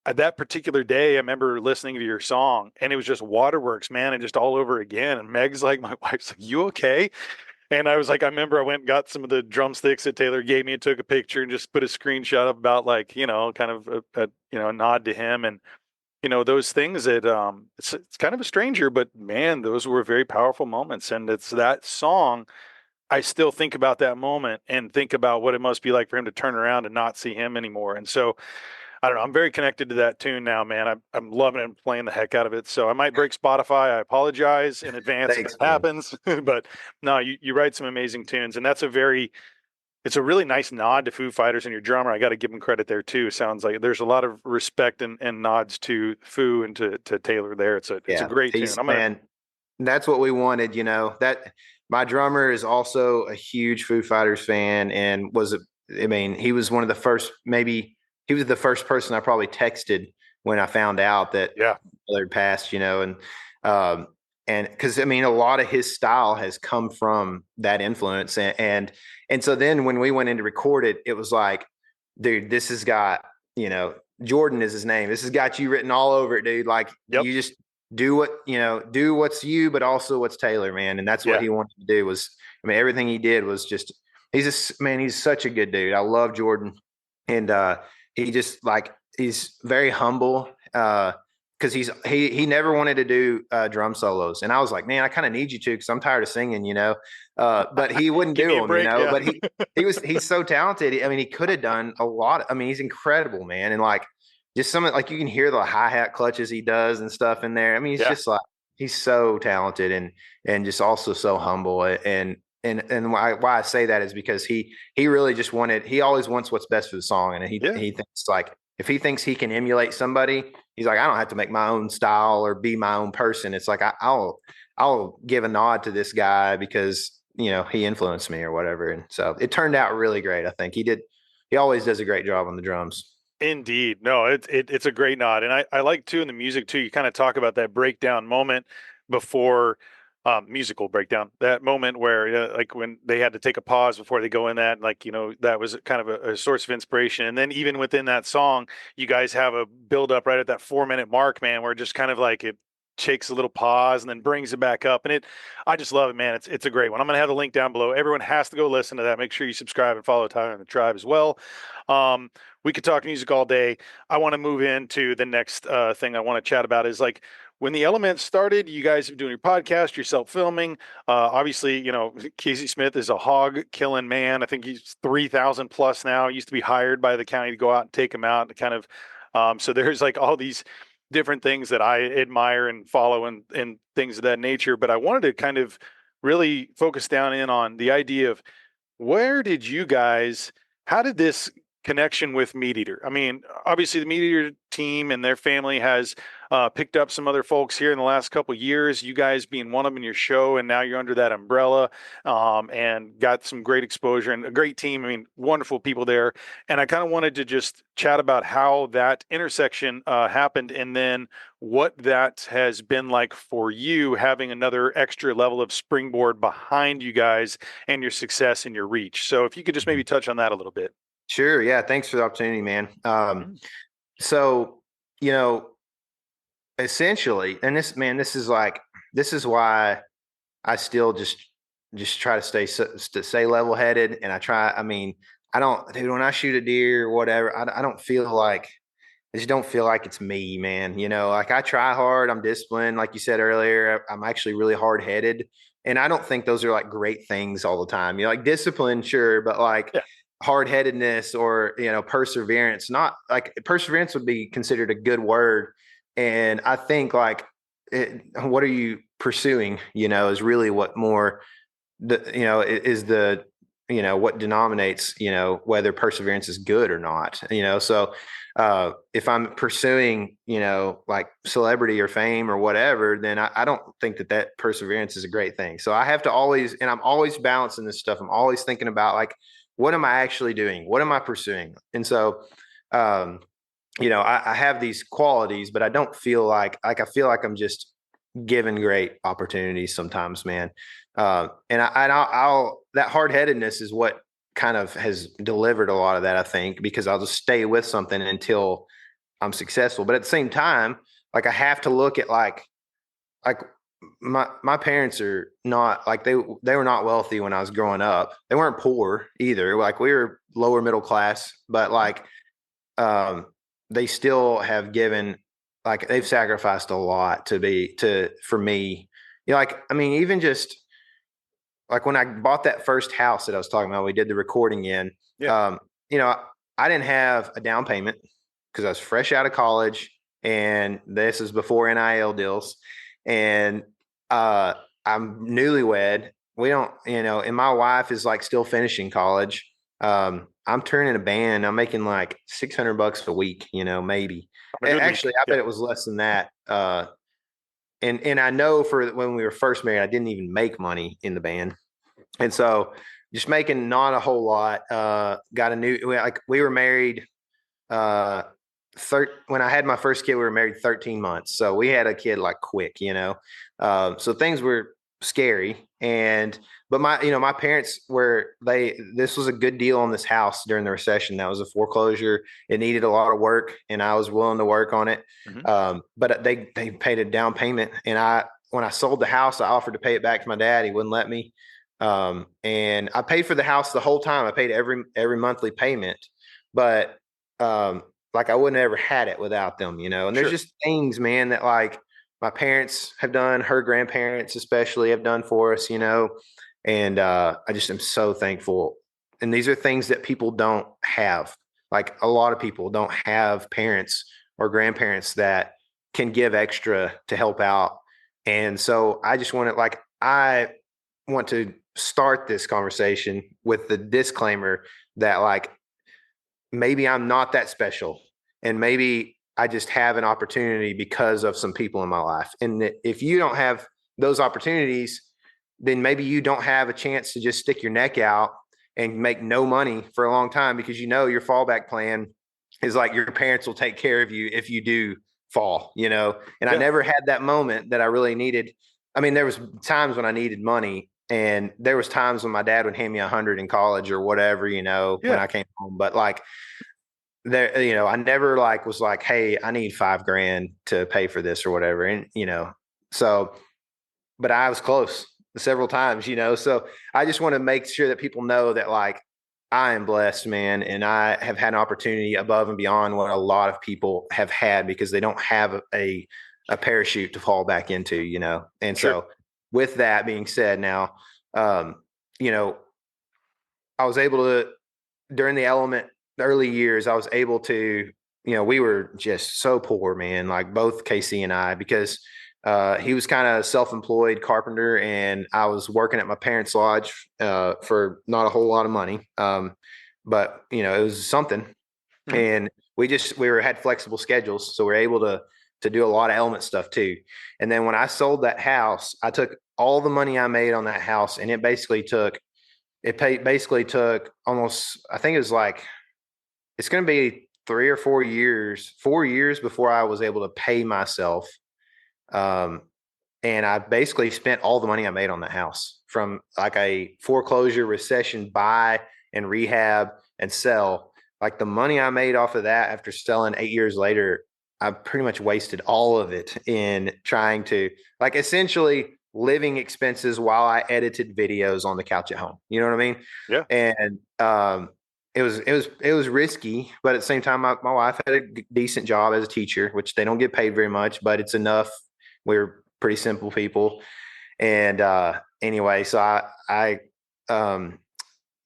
Speaker 2: that particular day, I remember listening to your song and it was just waterworks, man, and just all over again. And Meg's like, my wife's like, you okay? And I was like, I remember I went and got some of the drumsticks that Taylor gave me and took a picture and just put a screenshot up about like, kind of a nod to him. And those things that it's kind of a stranger, but man, those were very powerful moments. And it's that song. I still think about that moment and think about what it must be like for him to turn around and not see him anymore. And so I don't know. I'm very connected to that tune now, man. I'm loving it and playing the heck out of it. So I might break Spotify. I apologize in advance if
Speaker 1: Thanks,
Speaker 2: it happens. But no, you write some amazing tunes, and it's a really nice nod to Foo Fighters and your drummer. I got to give him credit there too. Sounds like there's a lot of respect and nods to Foo and to Taylor there. It's a great tune.
Speaker 1: Man, that's what we wanted, that my drummer is also a huge Foo Fighters fan and he was one of the first, maybe he was the first person I probably texted when I found out that Taylor had passed, and because a lot of his style has come from that influence, and so then when we went in to record it, it was like, dude, this has got, Jordan is his name. This has got you written all over it, dude. Like you just do what's you, but also what's Taylor, man. And that's what he wanted to do was, everything he did was just, he's such a good dude. I love Jordan. And he just he's very humble. Cause he never wanted to do drum solos. And I was like, man, I kind of need you to, cause I'm tired of singing, but he wouldn't do them, but he's so talented. He could have done a lot. He's incredible, man. And just some, you can hear the hi-hat clutches he does and stuff in there. He's just he's so talented and just also so humble. And why I say that is because he really just he always wants what's best for the song. And he thinks if he thinks he can emulate somebody, he's like, I don't have to make my own style or be my own person. It's like, I'll give a nod to this guy because, he influenced me or whatever. And so it turned out really great. I think he always does a great job on the drums.
Speaker 2: Indeed. No, it's a great nod. And I like too in the music too, you kind of talk about that breakdown moment before musical breakdown, that moment where like when they had to take a pause before they go in that, that was kind of a source of inspiration. And then even within that song, you guys have a build up right at that 4-minute mark, man, where it just kind of like it takes a little pause and then brings it back up. And I just love it, man. It's a great one. I'm going to have the link down below. Everyone has to go listen to that. Make sure you subscribe and follow Tyler and the Tribe as well. We could talk music all day. I want to move into the next thing I want to chat about is when the Elements started, you guys have doing your podcast, you're self-filming. Obviously, Casey Smith is a hog killing man. I think he's 3,000 plus now. He used to be hired by the county to go out and take him out and kind of, so there's like all these different things that I admire and follow and things of that nature. But I wanted to kind of really focus down in on the idea of how did this connection with MeatEater? I mean, obviously the MeatEater team and their family has picked up some other folks here in the last couple of years, you guys being one of them in your show, and now you're under that umbrella and got some great exposure and a great team. I mean, wonderful people there. And I kind of wanted to just chat about how that intersection happened and then what that has been like for you, having another extra level of springboard behind you guys and your success and your reach. So if you could just maybe touch on that a little bit.
Speaker 1: Sure. Yeah. Thanks for the opportunity, man. So, essentially, and this is why I still just try to stay level headed. And dude, when I shoot a deer or whatever, I just don't feel like it's me, man. Like I try hard, I'm disciplined. Like you said earlier, I'm actually really hard headed. And I don't think those are like great things all the time. Like discipline, sure, but like hard-headedness or perseverance, not like perseverance would be considered a good word. And I think like what are you pursuing, is really what more is the what denominates whether perseverance is good or not. So if I'm pursuing like celebrity or fame or whatever, then I don't think that perseverance is a great thing. So I have to always, and I'm always balancing this stuff. I'm always thinking about like, what am I actually doing? What am I pursuing? And so I have these qualities, but I don't feel like I feel like I'm just given great opportunities sometimes, man. I'll that hard headedness is what kind of has delivered a lot of that, I think, because I'll just stay with something until I'm successful. But at the same time, like I have to look at like my parents are not like they were not wealthy when I was growing up. They weren't poor either. Like we were lower middle class, but like they still have given, like they've sacrificed a lot for me. Even just like when I bought that first house that I was talking about, we did the recording in. Yeah. I didn't have a down payment because I was fresh out of college, and this is before NIL deals. And I'm newlywed. We don't, and my wife is like still finishing college. I'm touring a band. I'm making like $600 a week, maybe. Actually, I bet it was less than that. And I know for when we were first married, I didn't even make money in the band. And so just making not a whole lot, got a new, like we were married, when I had my first kid, we were married 13 months. So we had a kid like quick, so things were scary. But my parents this was a good deal on this house during the recession. That was a foreclosure. It needed a lot of work and I was willing to work on it. But they paid a down payment. And when I sold the house, I offered to pay it back to my dad. He wouldn't let me. And I paid for the house the whole time. I paid every monthly payment, but, like I wouldn't have ever had it without them, and there's just things, man, that like my parents have done, her grandparents especially have done for us, and I just am so thankful. And these are things that people don't have. Like a lot of people don't have parents or grandparents that can give extra to help out. And so I want to start this conversation with the disclaimer that like, maybe I'm not that special, and maybe I just have an opportunity because of some people in my life. And if you don't have those opportunities, then maybe you don't have a chance to just stick your neck out and make no money for a long time, because your fallback plan is like your parents will take care of you if you do fall, and I never had that moment that I really needed. I mean, there was times when I needed money, and there was times when my dad would hand me $100 in college or whatever, when I came home. But like there, I never like was like, hey, I need $5,000 to pay for this or whatever. And, so, but I was close several times, so I just want to make sure that people know that like, I am blessed, man. And I have had an opportunity above and beyond what a lot of people have had, because they don't have a a parachute to fall back into, And
Speaker 2: Sure.
Speaker 1: so with that being said, now, you know, I was able to, during the early years, I was able to, we were just so poor, man, like both Casey and I, because he was kind of self-employed carpenter and I was working at my parents' lodge for not a whole lot of money. But it was something.
Speaker 2: Mhm.
Speaker 1: And had flexible schedules. So we are able to do a lot of element stuff too. And then when I sold that house, I took all the money I made on that house and it basically took almost, I think it was like, it's going to be 4 years before I was able to pay myself. And I basically spent all the money I made on that house, from like a foreclosure, recession, buy and rehab and sell. Like the money I made off of that after selling 8 years later, I pretty much wasted all of it in trying to, like, essentially living expenses while I edited videos on the couch at home. You know what I mean?
Speaker 2: Yeah.
Speaker 1: And it was risky, but at the same time, my wife had a decent job as a teacher, which they don't get paid very much, but it's enough. We're pretty simple people. And anyway, so I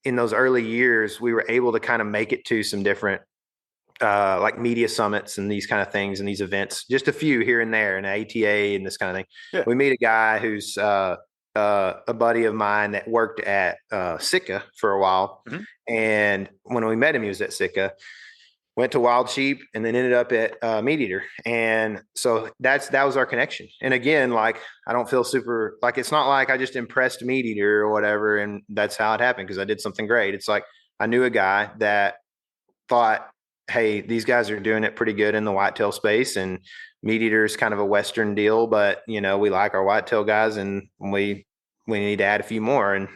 Speaker 1: in those early years, we were able to kind of make it to some different like media summits and these kind of things and these events, just a few here and there, and ATA and this kind of thing.
Speaker 2: Yeah.
Speaker 1: We meet a guy who's a buddy of mine that worked at Sitka for a while.
Speaker 2: Mhm.
Speaker 1: And when we met him, he was at Sitka, went to Wild Sheep, and then ended up at MeatEater. And so that was our connection. And again, like, I don't feel super, like, it's not like I just impressed MeatEater or whatever, and that's how it happened because I did something great. It's like I knew a guy that thought, hey, these guys are doing it pretty good in the whitetail space, and MeatEater is kind of a Western deal, but we like our whitetail guys, and we need to add a few more. And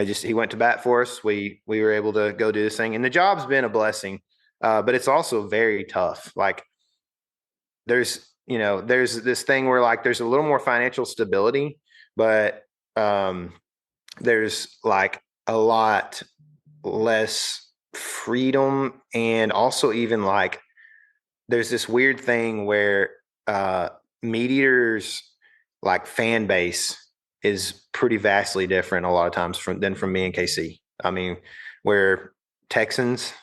Speaker 1: he went to bat for us. We were able to go do this thing, and the job's been a blessing. But it's also very tough. Like there's this thing where, like, there's a little more financial stability, but there's like a lot less freedom. And also, even like, there's this weird thing where MeatEater's like fan base is pretty vastly different a lot of times than from me and KC. I mean, we're Texans.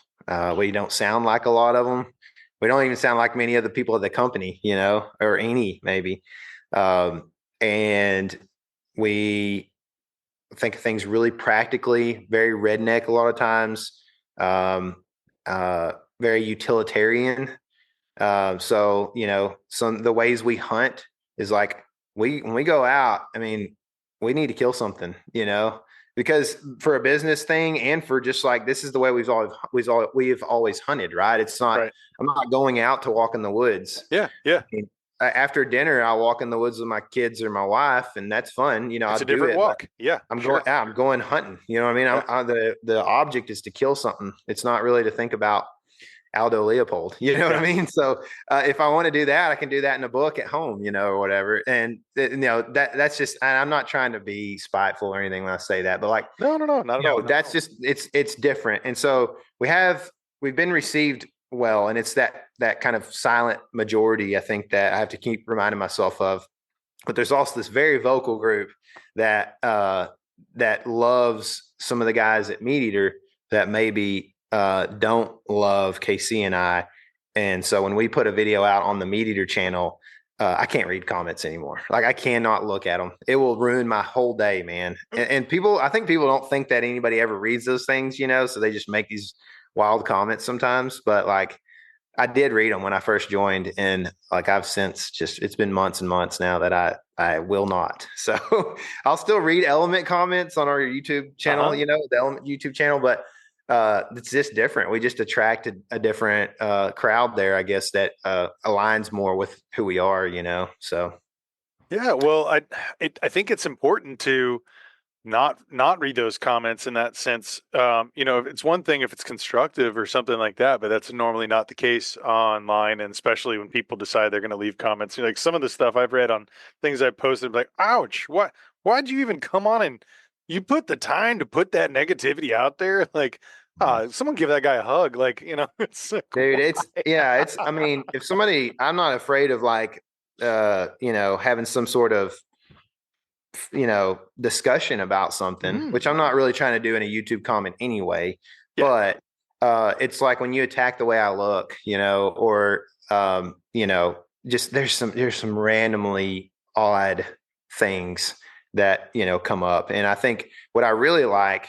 Speaker 1: We don't sound like a lot of them. We don't even sound like many of the people at the company, or any maybe. And we think of things really practically, very redneck a lot of times, very utilitarian. So, the ways we hunt is like, when we go out, I mean, we need to kill something, because for a business thing and for just like, this is the way we've always hunted, right? It's not,
Speaker 2: Right.
Speaker 1: I'm not going out to walk in the woods.
Speaker 2: Yeah. Yeah.
Speaker 1: I mean, after dinner, I'll walk in the woods with my kids or my wife, and that's fun.
Speaker 2: It's
Speaker 1: I'll
Speaker 2: a different walk. Yeah.
Speaker 1: I'm going hunting. You know what I mean?
Speaker 2: Yeah.
Speaker 1: The object is to kill something. It's not really to think about Aldo Leopold, what I mean? So if I want to do that, I can do that in a book at home, or whatever. And that's just, and I'm not trying to be spiteful or anything when I say that, but like,
Speaker 2: No, not at all.
Speaker 1: That's just, it's different. And so we've been received well, and it's that kind of silent majority, I think, that I have to keep reminding myself of. But there's also this very vocal group that loves some of the guys at MeatEater that maybe don't love KC and I. And so when we put a video out on the MeatEater channel, I can't read comments anymore. Like, I cannot look at them. It will ruin my whole day, man. And I think people don't think that anybody ever reads those things, so they just make these wild comments sometimes. But like, I did read them when I first joined, and like, I've since it's been months and months now that I will not. So I'll still read element comments on our YouTube channel, the element YouTube channel, but it's just different. We just attracted a different crowd there, I guess, that aligns more with who we are, so.
Speaker 2: Yeah, well, I think it's important to not read those comments in that sense. It's one thing if it's constructive or something like that, but that's normally not the case online, and especially when people decide they're going to leave comments. Like some of the stuff I've read on things I posted, like, ouch, why'd you even come on and you put the time to put that negativity out there? Like, someone give that guy a hug. Like, it's like,
Speaker 1: Dude, I mean, if somebody, I'm not afraid of like having some sort of, discussion about something, which I'm not really trying to do in a YouTube comment anyway.
Speaker 2: Yeah.
Speaker 1: But it's like when you attack the way I look, or just there's some randomly odd things that come up, and I think what I really like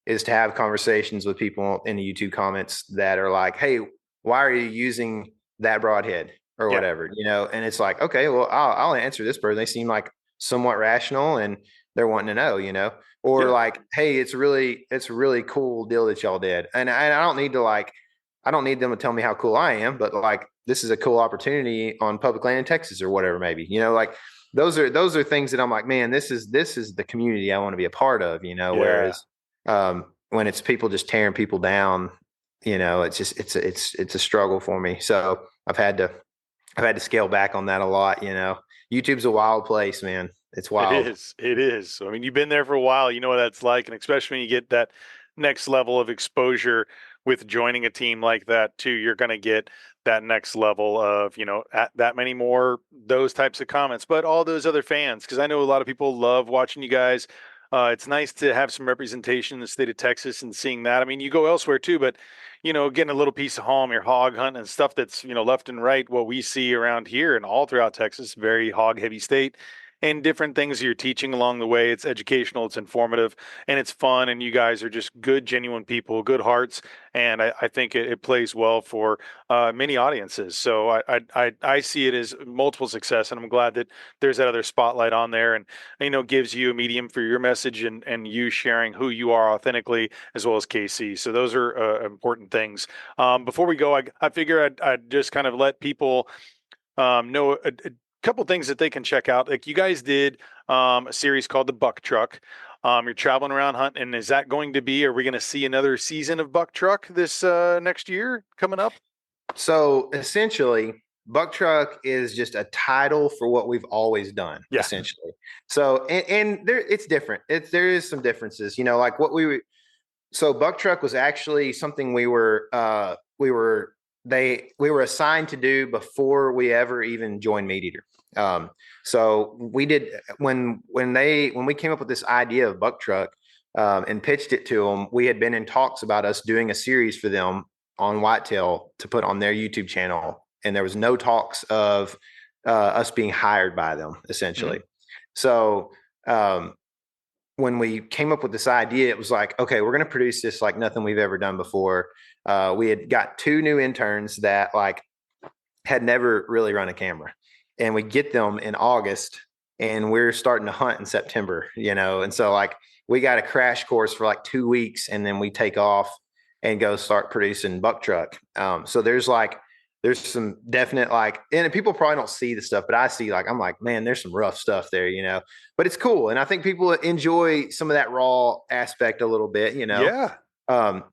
Speaker 1: is to have conversations with people in the YouTube comments that are like, "Hey, why are you using that broadhead or
Speaker 2: Yeah.
Speaker 1: whatever?" And it's like, okay, well, I'll answer this person. They seem like somewhat rational and they're wanting to know, or
Speaker 2: Yeah.
Speaker 1: like, hey, it's a really cool deal that y'all did. And I don't need to I don't need them to tell me how cool I am, but like, this is a cool opportunity on public land in Texas or whatever, maybe, like those are things that I'm like, man, this is the community I want to be a part of,
Speaker 2: Yeah.
Speaker 1: whereas when it's people just tearing people down, it's just, it's a struggle for me. So I've had to scale back on that a lot. YouTube's a wild place, man. It's wild.
Speaker 2: It is. It is. I mean, you've been there for a while. You know what that's like. And especially when you get that next level of exposure with joining a team like that, too, you're going to get that next level of, that many more, those types of comments, but all those other fans, because I know a lot of people love watching you guys. It's nice to have some representation in the state of Texas and seeing that. I mean, you go elsewhere too, but getting a little piece of home, your hog hunting and stuff that's, left and right, what we see around here and all throughout Texas, very hog heavy state, and different things you're teaching along the way. It's educational, it's informative, and it's fun. And you guys are just good, genuine people, good hearts. And I think it plays well for many audiences. So I see it as multiple success, and I'm glad that there's that other spotlight on there, and gives you a medium for your message and you sharing who you are authentically, as well as KC. So those are important things. Before we go, I figure I'd just kind of let people know a couple things that they can check out. Like, you guys did a series called The Buck Truck. You're traveling around hunting, and is that going to be? Are we going to see another season of Buck Truck this next year coming up?
Speaker 1: So essentially, Buck Truck is just a title for what we've always done,
Speaker 2: Yeah.
Speaker 1: essentially. So and there it's different. There is some differences, like what so Buck Truck was actually something we were assigned to do before we ever even joined MeatEater. So we did when we came up with this idea of Buck Truck and pitched it to them. We had been in talks about us doing a series for them on whitetail to put on their YouTube channel, and there was no talks of us being hired by them, essentially. So when we came up with this idea, it was like, okay, we're going to produce this like nothing we've ever done before. We had got 2 new interns that like had never really run a camera, and we get them in August, and we're starting to hunt in September, and so like we got a crash course for like 2 weeks, and then we take off and go start producing Buck Truck. So there's some definite and people probably don't see the stuff, but I see I'm like, man, there's some rough stuff there, but it's cool. And I think people enjoy some of that raw aspect a little bit,
Speaker 2: Yeah.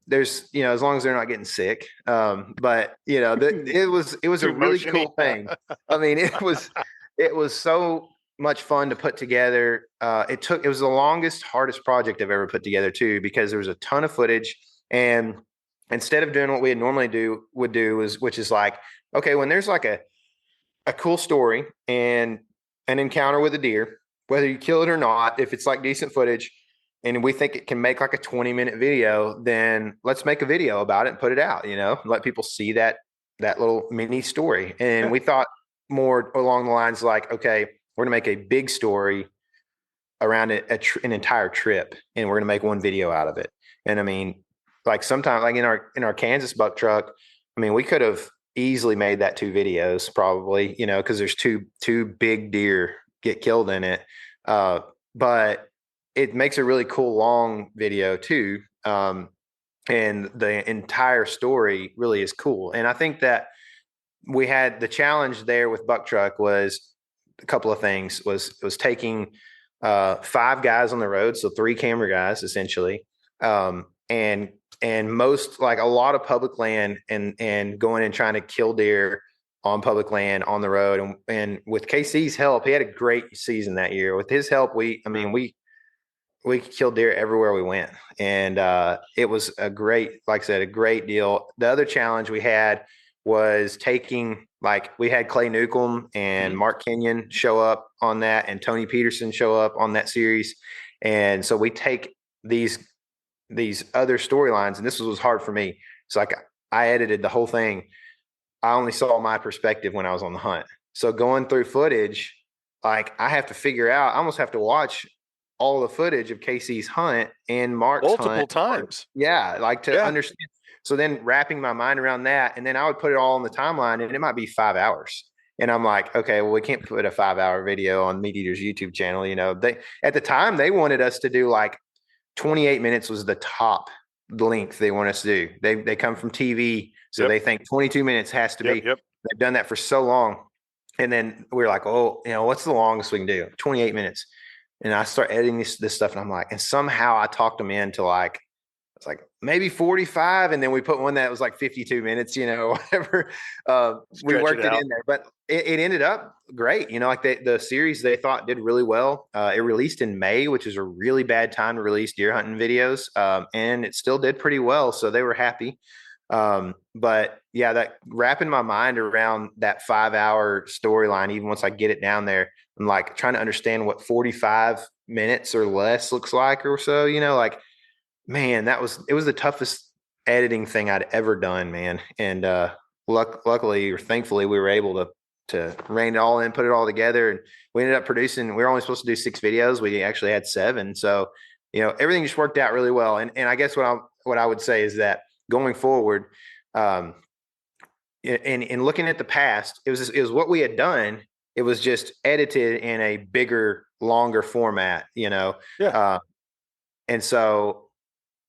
Speaker 1: There's, as long as they're not getting sick. But it was a
Speaker 2: Too
Speaker 1: really
Speaker 2: emotional.
Speaker 1: cool thing. I mean, it was so much fun to put together. It was the longest, hardest project I've ever put together too, because there was a ton of footage. And instead of doing what we would normally which is like, okay, when there's like a cool story and an encounter with a deer, whether you kill it or not, if it's like decent footage and we think it can make like a 20-minute video, then let's make a video about it and put it out, let people see that little mini story. And we thought more along the lines like, okay, we're going to make a big story around an entire trip, and we're going to make one video out of it. And I mean, like sometimes like in our Kansas Buck Truck, I mean, we could have easily made that 2 videos probably, because there's two big deer get killed in it. But it makes a really cool long video too. And the entire story really is cool. And I think that we had the challenge there with Buck Truck was a couple of things. Was taking 5 guys on the road, so 3 camera guys essentially, and most like a lot of public land and going and trying to kill deer on public land on the road. And with KC's help, he had a great season that year. With his help, we killed deer everywhere we went. And it was like I said, a great deal. The other challenge we had was taking, like, we had Clay Newcomb and Mark Kenyon show up on that, and Tony Peterson show up on that series. And so we take these other storylines, and this was hard for me. It's like I edited the whole thing. I only saw my perspective when I was on the hunt. So going through footage, like I have to figure out, I almost have to watch all the footage of Casey's hunt and Mark's
Speaker 2: multiple
Speaker 1: hunt.
Speaker 2: times.
Speaker 1: Yeah, like to understand. So then wrapping my mind around that, and then I would put it all on the timeline, and it might be 5 hours. And I'm like, okay, well, we can't put a 5 hour video on MeatEater's YouTube channel. You know, they at the time they wanted us to do like 28 minutes was the top length they want us to do. They come from TV, so they think 22 minutes has to be. They've done that for so long. And then we're like, oh, you know, what's the longest we can do? 28 minutes. And I start editing this stuff, and I'm like, and somehow I talked them into like, it's like maybe 45, and then we put one that was like 52 minutes, you know, whatever. We worked it in there, but it ended up great. You know, like the series they thought did really well. It released in May, which is a really bad time to release deer hunting videos, and it still did pretty well, so they were happy. But yeah, that wrapping my mind around that 5 hour storyline, even once I get it down there, I'm like trying to understand what 45 minutes or less looks like or so, you know, like, man, it was the toughest editing thing I'd ever done, man. And luckily or thankfully, we were able to rein it all in, put it all together, and we ended up producing. We were only supposed to do 6 videos. We actually had 7. So, you know, everything just worked out really well. And I guess what I would say is that going forward, in looking at the past, it was what we had done. It was just edited in a bigger, longer format, you know. And so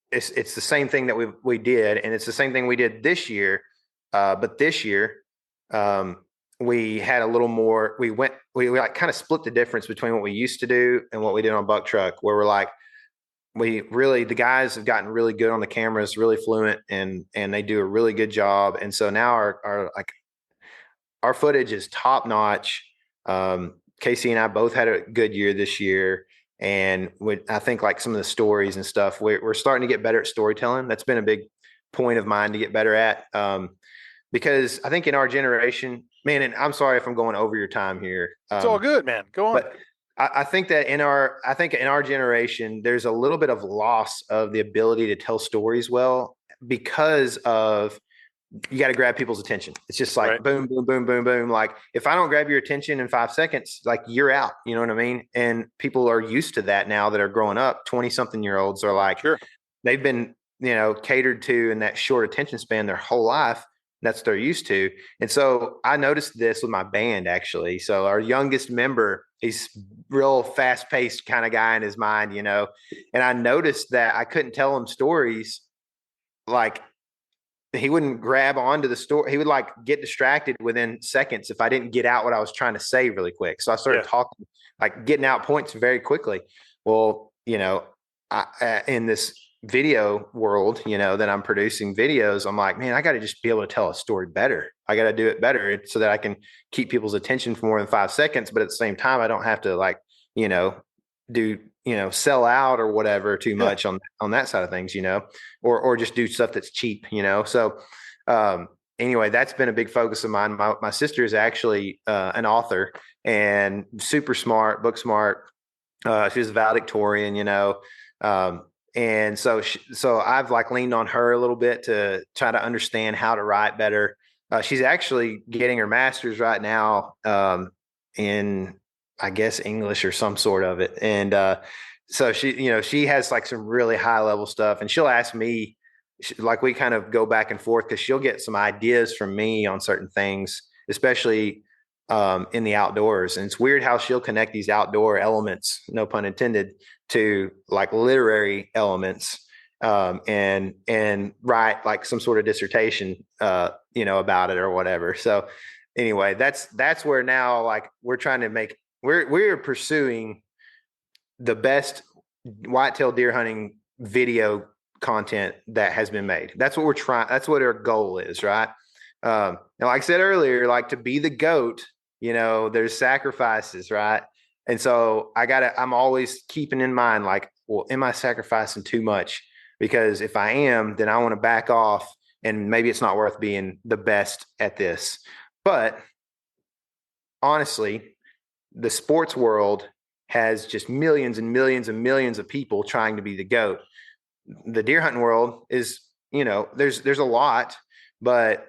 Speaker 1: it's the same thing that we did, and it's the same thing we did this year. But this year, we had a little more. We like kind of split the difference between what we used to do and what we did on Buck Truck, where we're like, the guys have gotten really good on the cameras, really fluent, and they do a really good job. And so now our footage is top notch. Casey and I both had a good year this year. And I think like some of the stories and stuff, we're starting to get better at storytelling. That's been a big point of mine to get better at. Because I think in our generation, man, and I'm sorry if I'm going over your time here.
Speaker 2: It's all good, man. Go on.
Speaker 1: But I think that in our generation, there's a little bit of loss of the ability to tell stories well because of, you got to grab people's attention. It's just like boom, boom, boom, boom, boom. Like if I don't grab your attention in 5 seconds, like you're out, you know what I mean? And people are used to that now that are growing up. 20-something-year-olds are like, they've been, you know, catered to in that short attention span their whole life. That's what they're used to. And so I noticed this with my band, actually. So our youngest member, he's real fast paced kind of guy in his mind, you know, and I noticed that I couldn't tell him stories. Like, he wouldn't grab onto the story. He would like get distracted within seconds if I didn't get out what I was trying to say really quick. So I started talking, like getting out points very quickly. Well, you know, in this video world, you know, that I'm producing videos, I'm like, man, I got to just be able to tell a story better. I got to do it better so that I can keep people's attention for more than 5 seconds. But at the same time, I don't have to like, you know, sell out or whatever too much on that side of things, you know, or just do stuff that's cheap, you know? So, anyway, that's been a big focus of mine. My sister is actually, an author and super smart, book smart. She's a valedictorian, you know? And so I've like leaned on her a little bit to try to understand how to write better. She's actually getting her master's right now, in, I guess, English or some sort of it. And so she has like some really high level stuff, and she'll ask me, like we kind of go back and forth because she'll get some ideas from me on certain things, especially in the outdoors. And it's weird how she'll connect these outdoor elements, no pun intended, to like literary elements, and write like some sort of dissertation, about it or whatever. So anyway, that's where now like we're trying to make, we're pursuing the best whitetail deer hunting video content that has been made. That's what we're trying. That's what our goal is. Right. And like I said earlier, like to be the GOAT, there's sacrifices. Right. And so I'm always keeping in mind, like, well, am I sacrificing too much? Because if I am, then I want to back off and maybe it's not worth being the best at this. But honestly, the sports world has just millions and millions and millions of people trying to be the GOAT. The deer hunting world is, there's a lot, but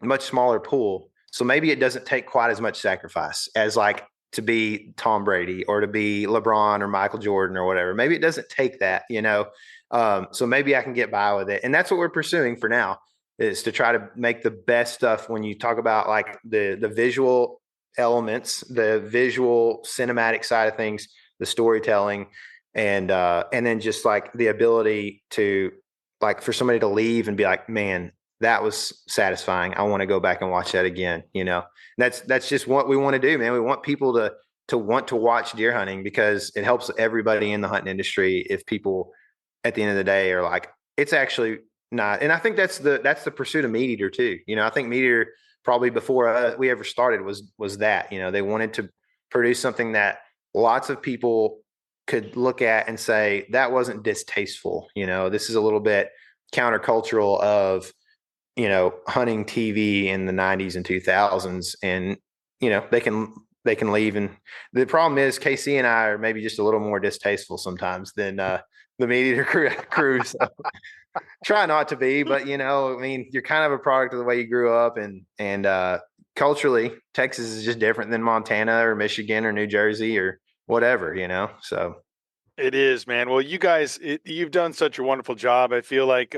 Speaker 1: much smaller pool. So maybe it doesn't take quite as much sacrifice as like to be Tom Brady or to be LeBron or Michael Jordan or whatever. Maybe it doesn't take that, so maybe I can get by with it. And that's what we're pursuing for now, is to try to make the best stuff. When you talk about like the visual elements, the visual cinematic side of things, the storytelling, and then just like the ability to, like, for somebody to leave and be like, man, that was satisfying. I want to go back and watch that again. That's just what we want to do, man. We want people to want to watch deer hunting, because it helps everybody in the hunting industry. If people at the end of the day are like, it's actually not. And I think that's the pursuit of MeatEater too. I think MeatEater, probably before we ever started, was that, they wanted to produce something that lots of people could look at and say, that wasn't distasteful. This is a little bit countercultural of, hunting TV in the 90s and 2000s. And, they can leave. And the problem is KC and I are maybe just a little more distasteful sometimes than the MeatEater crew. So try not to be, but you're kind of a product of the way you grew up, and culturally, Texas is just different than Montana or Michigan or New Jersey or whatever, so.
Speaker 2: It is, man. Well, you guys, you've done such a wonderful job. I feel like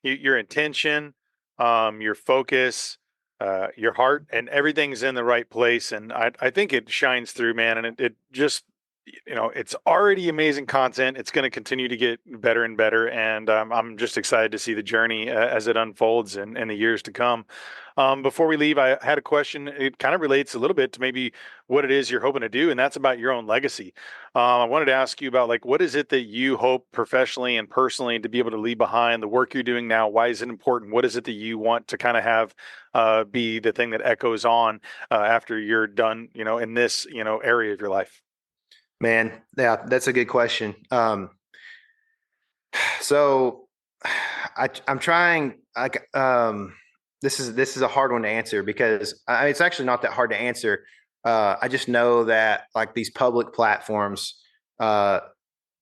Speaker 2: your intention, your focus, your heart, and everything's in the right place. And I think it shines through, man. And it just, it's already amazing content. It's going to continue to get better and better. And I'm just excited to see the journey as it unfolds in the years to come. Before we leave, I had a question. It kind of relates a little bit to maybe what it is you're hoping to do, and that's about your own legacy. I wanted to ask you about, like, what is it that you hope professionally and personally to be able to leave behind, the work you're doing now? Why is it important? What is it that you want to kind of have be the thing that echoes on after you're done, in this, area of your life?
Speaker 1: Man, yeah, that's a good question. So I'm trying, like, this is a hard one to answer, because it's actually not that hard to answer. I just know that, like, these public platforms, I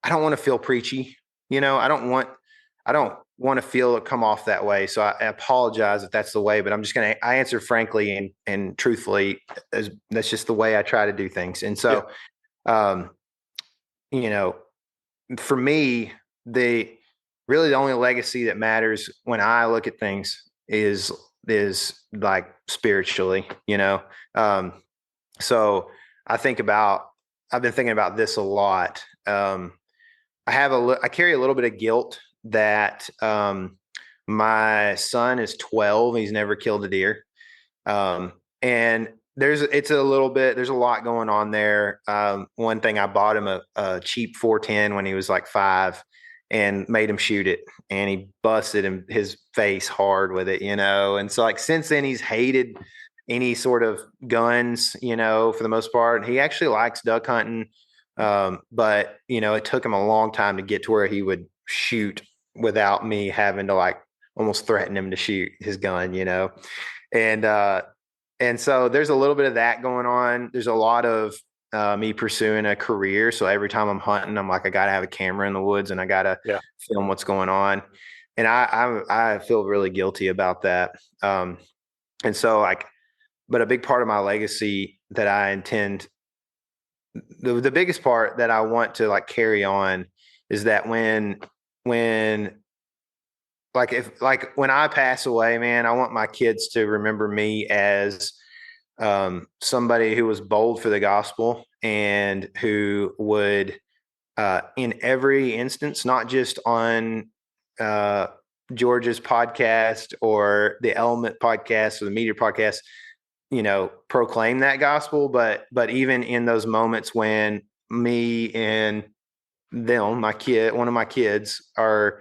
Speaker 1: don't want to feel preachy. I don't want to feel it come off that way. So I apologize if that's the way, but I answer frankly and truthfully, as that's just the way I try to do things. And so, for me, the only legacy that matters when I look at things is like spiritually, so I've been thinking about this a lot. I carry a little bit of guilt that my son is 12. He's never killed a deer. And there's a lot going on there. One thing, I bought him a cheap 410 when he was like 5 and made him shoot it, and he busted his face hard with it, and so, like, since then he's hated any sort of guns, for the most part. He actually likes duck hunting. But it took him a long time to get to where he would shoot without me having to, like, almost threaten him to shoot his gun, and so there's a little bit of that going on. There's a lot of me pursuing a career. So every time I'm hunting, I'm like, I got to have a camera in the woods and I got to film what's going on. And I feel really guilty about that. And so, like, but a big part of my legacy that I intend, the biggest part that I want to, like, carry on is that when I pass away, man, I want my kids to remember me as somebody who was bold for the gospel, and who would, in every instance, not just on George's podcast or the Element podcast or the MeatEater podcast, proclaim that gospel, but even in those moments when me and them, one of my kids, are,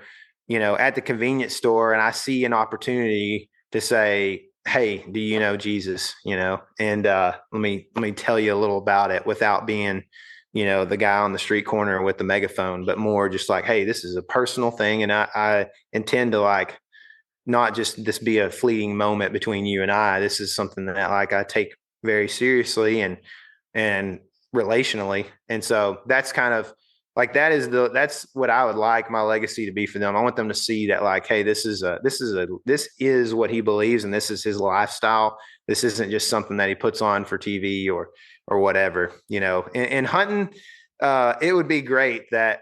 Speaker 1: at the convenience store, and I see an opportunity to say, hey, do you know Jesus? And let me tell you a little about it, without being, the guy on the street corner with the megaphone, but more just like, hey, this is a personal thing, and I intend to, like, not just this be a fleeting moment between you and I. This is something that like I take very seriously and relationally. And so that's kind of like that's what I would like my legacy to be for them. I want them to see that like, hey, this is what he believes and this is his lifestyle. This isn't just something that he puts on for TV or whatever, you know. And hunting, it would be great that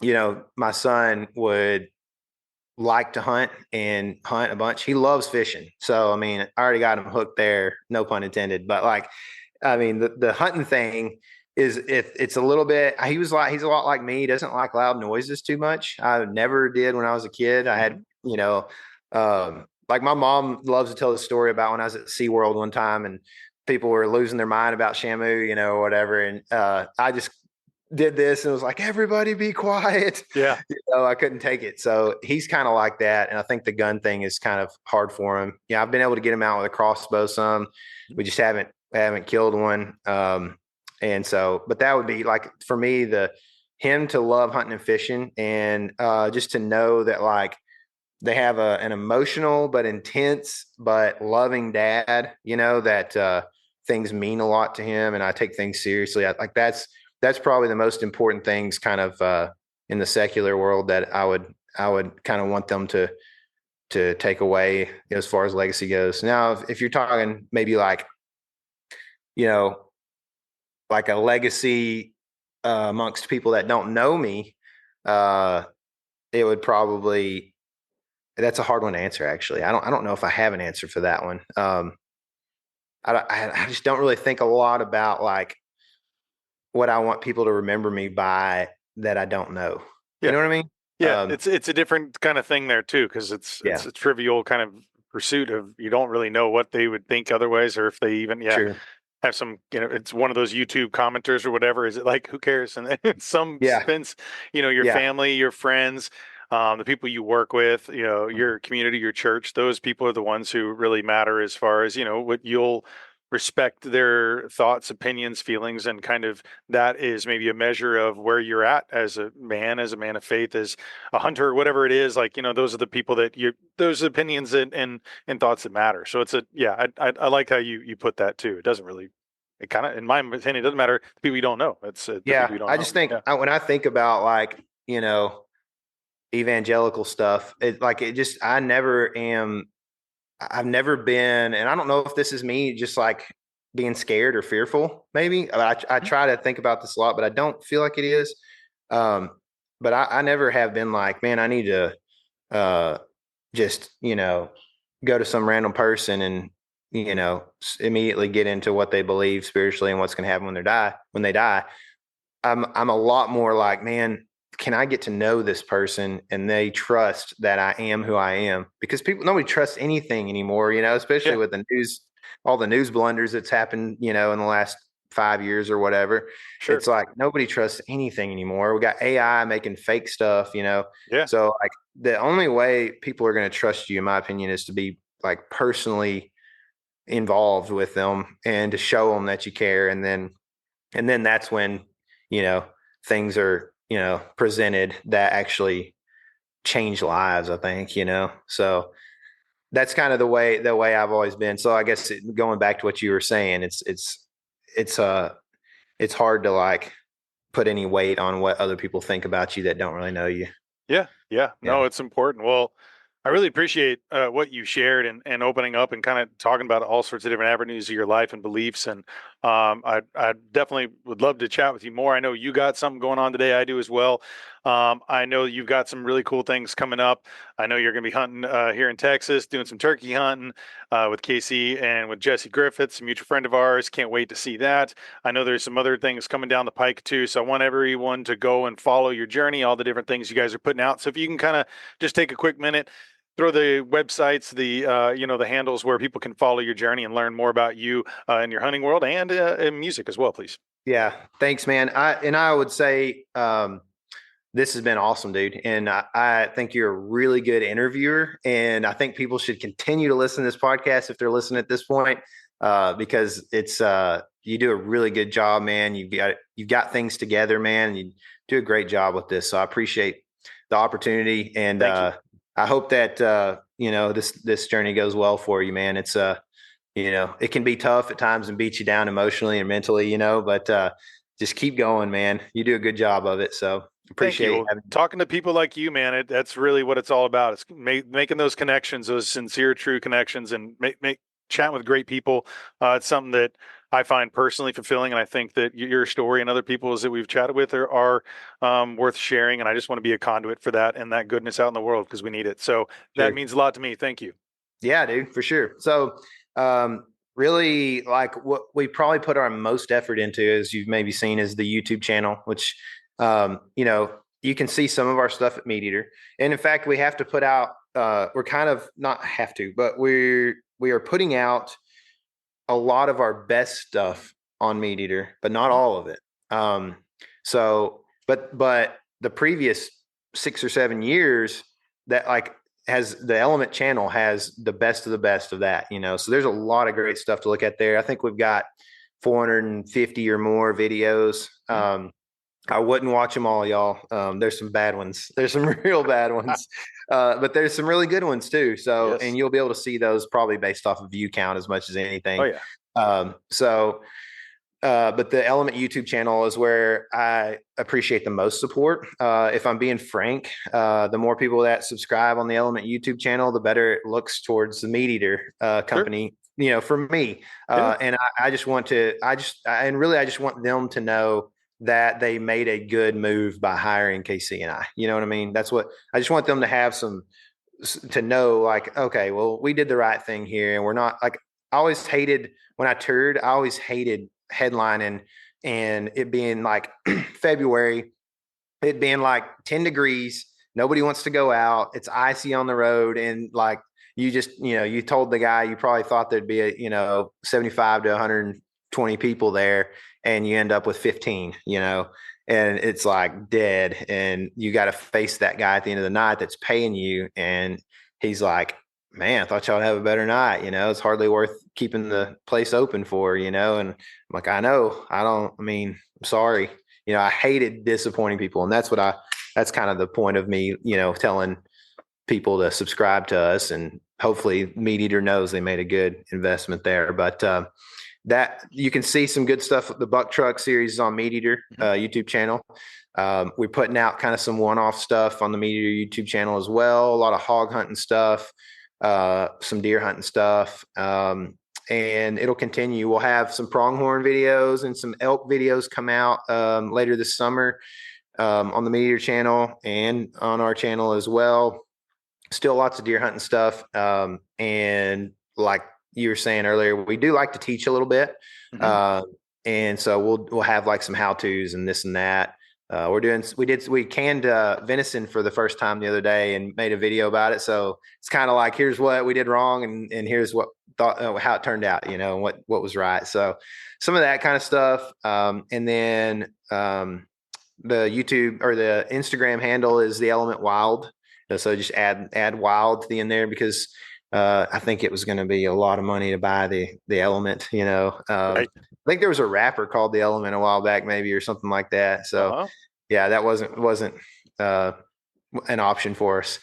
Speaker 1: you know, my son would like to hunt and hunt a bunch. He loves fishing. So I mean, I already got him hooked there, no pun intended. But like, I mean, the hunting thing is it's a little bit. He's a lot like me. He doesn't like loud noises too much. I never did when I was a kid. I had, you know, like my mom loves to tell the story about when I was at SeaWorld one time and people were losing their mind about Shamu, you know, or whatever. And I just did this and was like, everybody be quiet.
Speaker 2: Yeah.
Speaker 1: You know, I couldn't take it. So he's kind of like that. And I think the gun thing is kind of hard for him. Yeah, I've been able to get him out with a crossbow some. We just haven't killed one. And so, but that would be like for me, him to love hunting and fishing and just to know that like they have an emotional but intense but loving dad, you know, that things mean a lot to him and I take things seriously. Like that's probably the most important things kind of in the secular world that I would kind of want them to take away as far as legacy goes. Now, if you're talking maybe like, you know, like a legacy amongst people that don't know me, it would probably, that's a hard one to answer. Actually, I don't know if I have an answer for that one. I just don't really think a lot about like what I want people to remember me by that I don't know.
Speaker 2: Yeah.
Speaker 1: You know what I mean?
Speaker 2: Yeah. It's a different kind of thing there too, because it's a trivial kind of pursuit of you don't really know what they would think otherwise, or if they even
Speaker 1: True.
Speaker 2: have some, you know, it's one of those YouTube commenters or whatever. Is it like, who cares? And then some spins, you know, your family, your friends, the people you work with, you know, your community, your church, those people are the ones who really matter as far as, you know, what you'll respect their thoughts, opinions, feelings, and kind of that is maybe a measure of where you're at as a man of faith, as a hunter, whatever it is. Like, you know, those are the people that those opinions and thoughts that matter. So it's I like how you put that too. It doesn't really, it kind of, in my opinion, it doesn't matter the people you don't know. It's the people you don't know.
Speaker 1: I just think when I think about like, you know, evangelical stuff, I've never been, and I don't know if this is me just like being scared or fearful, maybe. I try to think about this a lot, but I don't feel like it is. But I never have been like, man, I need to just, you know, go to some random person and, you know, immediately get into what they believe spiritually and what's going to happen when they die. I'm a lot more like, man, can I get to know this person and they trust that I am who I am? Because nobody trusts anything anymore, you know, especially with the news, all the news blunders that's happened, you know, in the last 5 years or whatever. Sure. It's like nobody trusts anything anymore. We got AI making fake stuff, you know?
Speaker 2: Yeah.
Speaker 1: So like the only way people are going to trust you, in my opinion, is to be like personally involved with them and to show them that you care. And then that's when, you know, things are, you know, presented that actually change lives, I think, you know? So that's kind of the way I've always been. So I guess going back to what you were saying, it's hard to like put any weight on what other people think about you that don't really know you.
Speaker 2: Yeah. No, it's important. Well, I really appreciate what you shared and opening up and kind of talking about all sorts of different avenues of your life and beliefs. And I definitely would love to chat with you more. I know you got something going on today. I do as well. I know you've got some really cool things coming up. I know you're going to be hunting here in Texas, doing some turkey hunting with Casey and with Jesse Griffiths, a mutual friend of ours. Can't wait to see that. I know there's some other things coming down the pike too. So I want everyone to go and follow your journey, all the different things you guys are putting out. So if you can kind of just take a quick minute, throw the websites, the handles where people can follow your journey and learn more about you in your hunting world and in music as well, please.
Speaker 1: Yeah, thanks, man. I would say this has been awesome, dude. And I think you're a really good interviewer. And I think people should continue to listen to this podcast if they're listening at this point, because it's you do a really good job, man. You've got things together, man. You do a great job with this. So I appreciate the opportunity. And I hope that, this journey goes well for you, man. It's, it can be tough at times and beat you down emotionally and mentally, but just keep going, man. You do a good job of it. So
Speaker 2: Thank you.
Speaker 1: appreciate
Speaker 2: Well, talking to people like you, man, that's really what it's all about. It's making those connections, those sincere, true connections, and make chatting with great people. It's something that I find personally fulfilling, and I think that your story and other people's that we've chatted with are worth sharing. And I just want to be a conduit for that and that goodness out in the world because we need it. So that
Speaker 1: Sure.
Speaker 2: means a lot to me. Thank you.
Speaker 1: Yeah, dude, for sure. So, really, like what we probably put our most effort into, as you've maybe seen, is the YouTube channel, which, you can see some of our stuff at MeatEater. And in fact, we have to put out, we're kind of not have to, but we are putting out a lot of our best stuff on MeatEater, but not all of it. But the previous 6 or 7 years, that like has the Element channel has the best of the best of that, So there's a lot of great stuff to look at there. I think we've got 450 or more videos. I wouldn't watch them all, y'all. There's some bad ones. There's some real bad ones, but there's some really good ones too. So,
Speaker 2: Yes.
Speaker 1: and you'll be able to see those probably based off of view count as much as anything.
Speaker 2: Oh yeah.
Speaker 1: But the Element YouTube channel is where I appreciate the most support. If I'm being frank, the more people that subscribe on the Element YouTube channel, the better it looks towards the MeatEater company. Sure. For me, and I just want to, I just want them to know that they made a good move by hiring KC and I. You know what I mean? That's what I just want them to have to know, like, okay, well, we did the right thing here, and we're not like I always hated when I toured. I always hated headlining and it being like February, it being like 10 degrees. Nobody wants to go out. It's icy on the road. And like, you just, you told the guy, you probably thought there'd be 75 to 120 people there, and you end up with 15, and it's like dead. And you got to face that guy at the end of the night that's paying you. And he's like, man, I thought y'all would have a better night. It's hardly worth keeping the place open for, and I'm like, I know, I'm sorry. I hated disappointing people. And that's that's kind of the point of me, telling people to subscribe to us, and hopefully MeatEater knows they made a good investment there. But, that you can see some good stuff. The Buck Truck series is on MeatEater YouTube channel. We're putting out kind of some one-off stuff on the MeatEater YouTube channel as well. A lot of hog hunting stuff, some deer hunting stuff, and it'll continue. We'll have some pronghorn videos and some elk videos come out later this summer on the MeatEater channel and on our channel as well. Still lots of deer hunting stuff, and like you were saying earlier, we do like to teach a little bit, and so we'll have like some how-tos and this and that. We canned venison for the first time the other day and made a video about it. So it's kind of like, here's what we did wrong, and here's what how it turned out, and what was right. So some of that kind of stuff. And then the YouTube or the Instagram handle is the Element Wild. So just add wild to the end there, because I think it was going to be a lot of money to buy the Element, Right. I think there was a rapper called the Element a while back, maybe, or something like that. So yeah, that wasn't an option for us.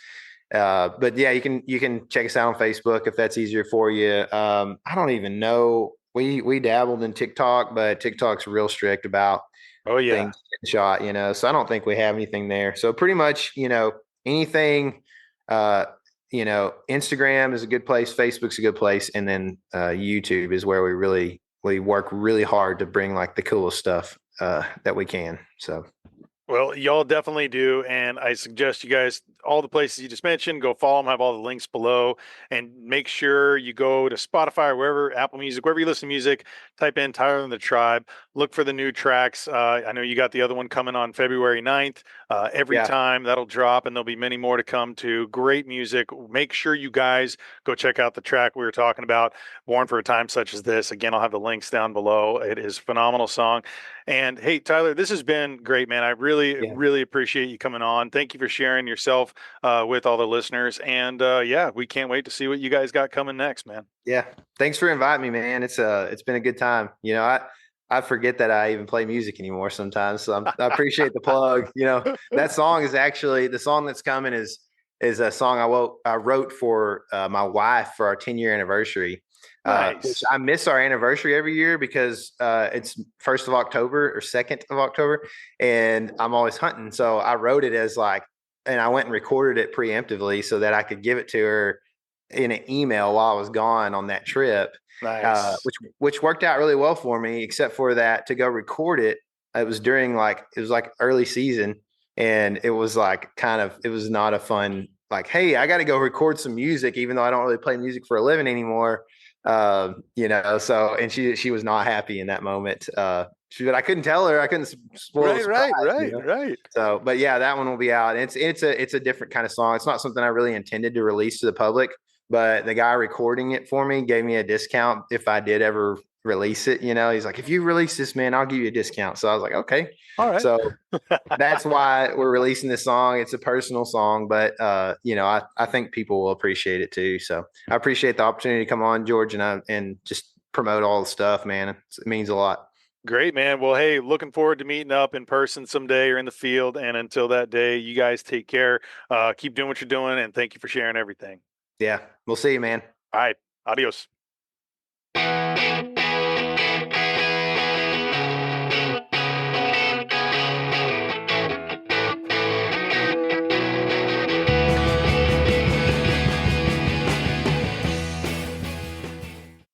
Speaker 1: But yeah, you can check us out on Facebook if that's easier for you. I don't even know. We dabbled in TikTok, but TikTok's real strict about things getting shot, so I don't think we have anything there. So pretty much, anything, Instagram is a good place, Facebook's a good place, and then YouTube is where we work really hard to bring like the coolest stuff that we can. So
Speaker 2: well, y'all definitely do. And I suggest you guys, all the places you just mentioned, go follow them, have all the links below, and make sure you go to Spotify or wherever, Apple Music, wherever you listen to music, type in Tyler and the Tribe, look for the new tracks. I know you got the other one coming on February 9th. Every time that'll drop, and there'll be many more to come too. Great music. Make sure you guys go check out the track we were talking about, Born for a Time Such as This. Again, I'll have the links down below. It is a phenomenal song. And hey, Tyler, this has been great, man. I really appreciate you coming on. Thank you for sharing yourself with all the listeners. And we can't wait to see what you guys got coming next, man.
Speaker 1: Yeah. Thanks for inviting me, man. It's been a good time. I forget that I even play music anymore sometimes. So I appreciate the plug. That song is actually the song that's coming is is a song I wrote for my wife for our 10-year anniversary. Which
Speaker 2: Nice.
Speaker 1: I miss our anniversary every year because it's 1st of October or 2nd of October, and I'm always hunting. So I wrote it as like, and I went and recorded it preemptively so that I could give it to her in an email while I was gone on that trip,
Speaker 2: Nice.
Speaker 1: which worked out really well for me. Except for that, to go record it, it was during it was like early season, and it was like it was not a fun like, hey, I got to go record some music, even though I don't really play music for a living anymore. So and she was not happy in that moment. But I couldn't tell her, I couldn't spoil the
Speaker 2: Right,
Speaker 1: surprise,
Speaker 2: right, right, right.
Speaker 1: So, but yeah, that one will be out. It's a different kind of song. It's not something I really intended to release to the public, but the guy recording it for me gave me a discount if I did ever release it. He's like, if you release this, man, I'll give you a discount. So I was like, okay.
Speaker 2: All right.
Speaker 1: So that's why we're releasing this song. It's a personal song, but I think people will appreciate it too. So I appreciate the opportunity to come on, George, and just promote all the stuff, man. It means a lot.
Speaker 2: Great, man. Well, hey, looking forward to meeting up in person someday or in the field. And until that day, you guys take care. Keep doing what you're doing. And thank you for sharing everything.
Speaker 1: Yeah. We'll see you, man.
Speaker 2: All right. Adios.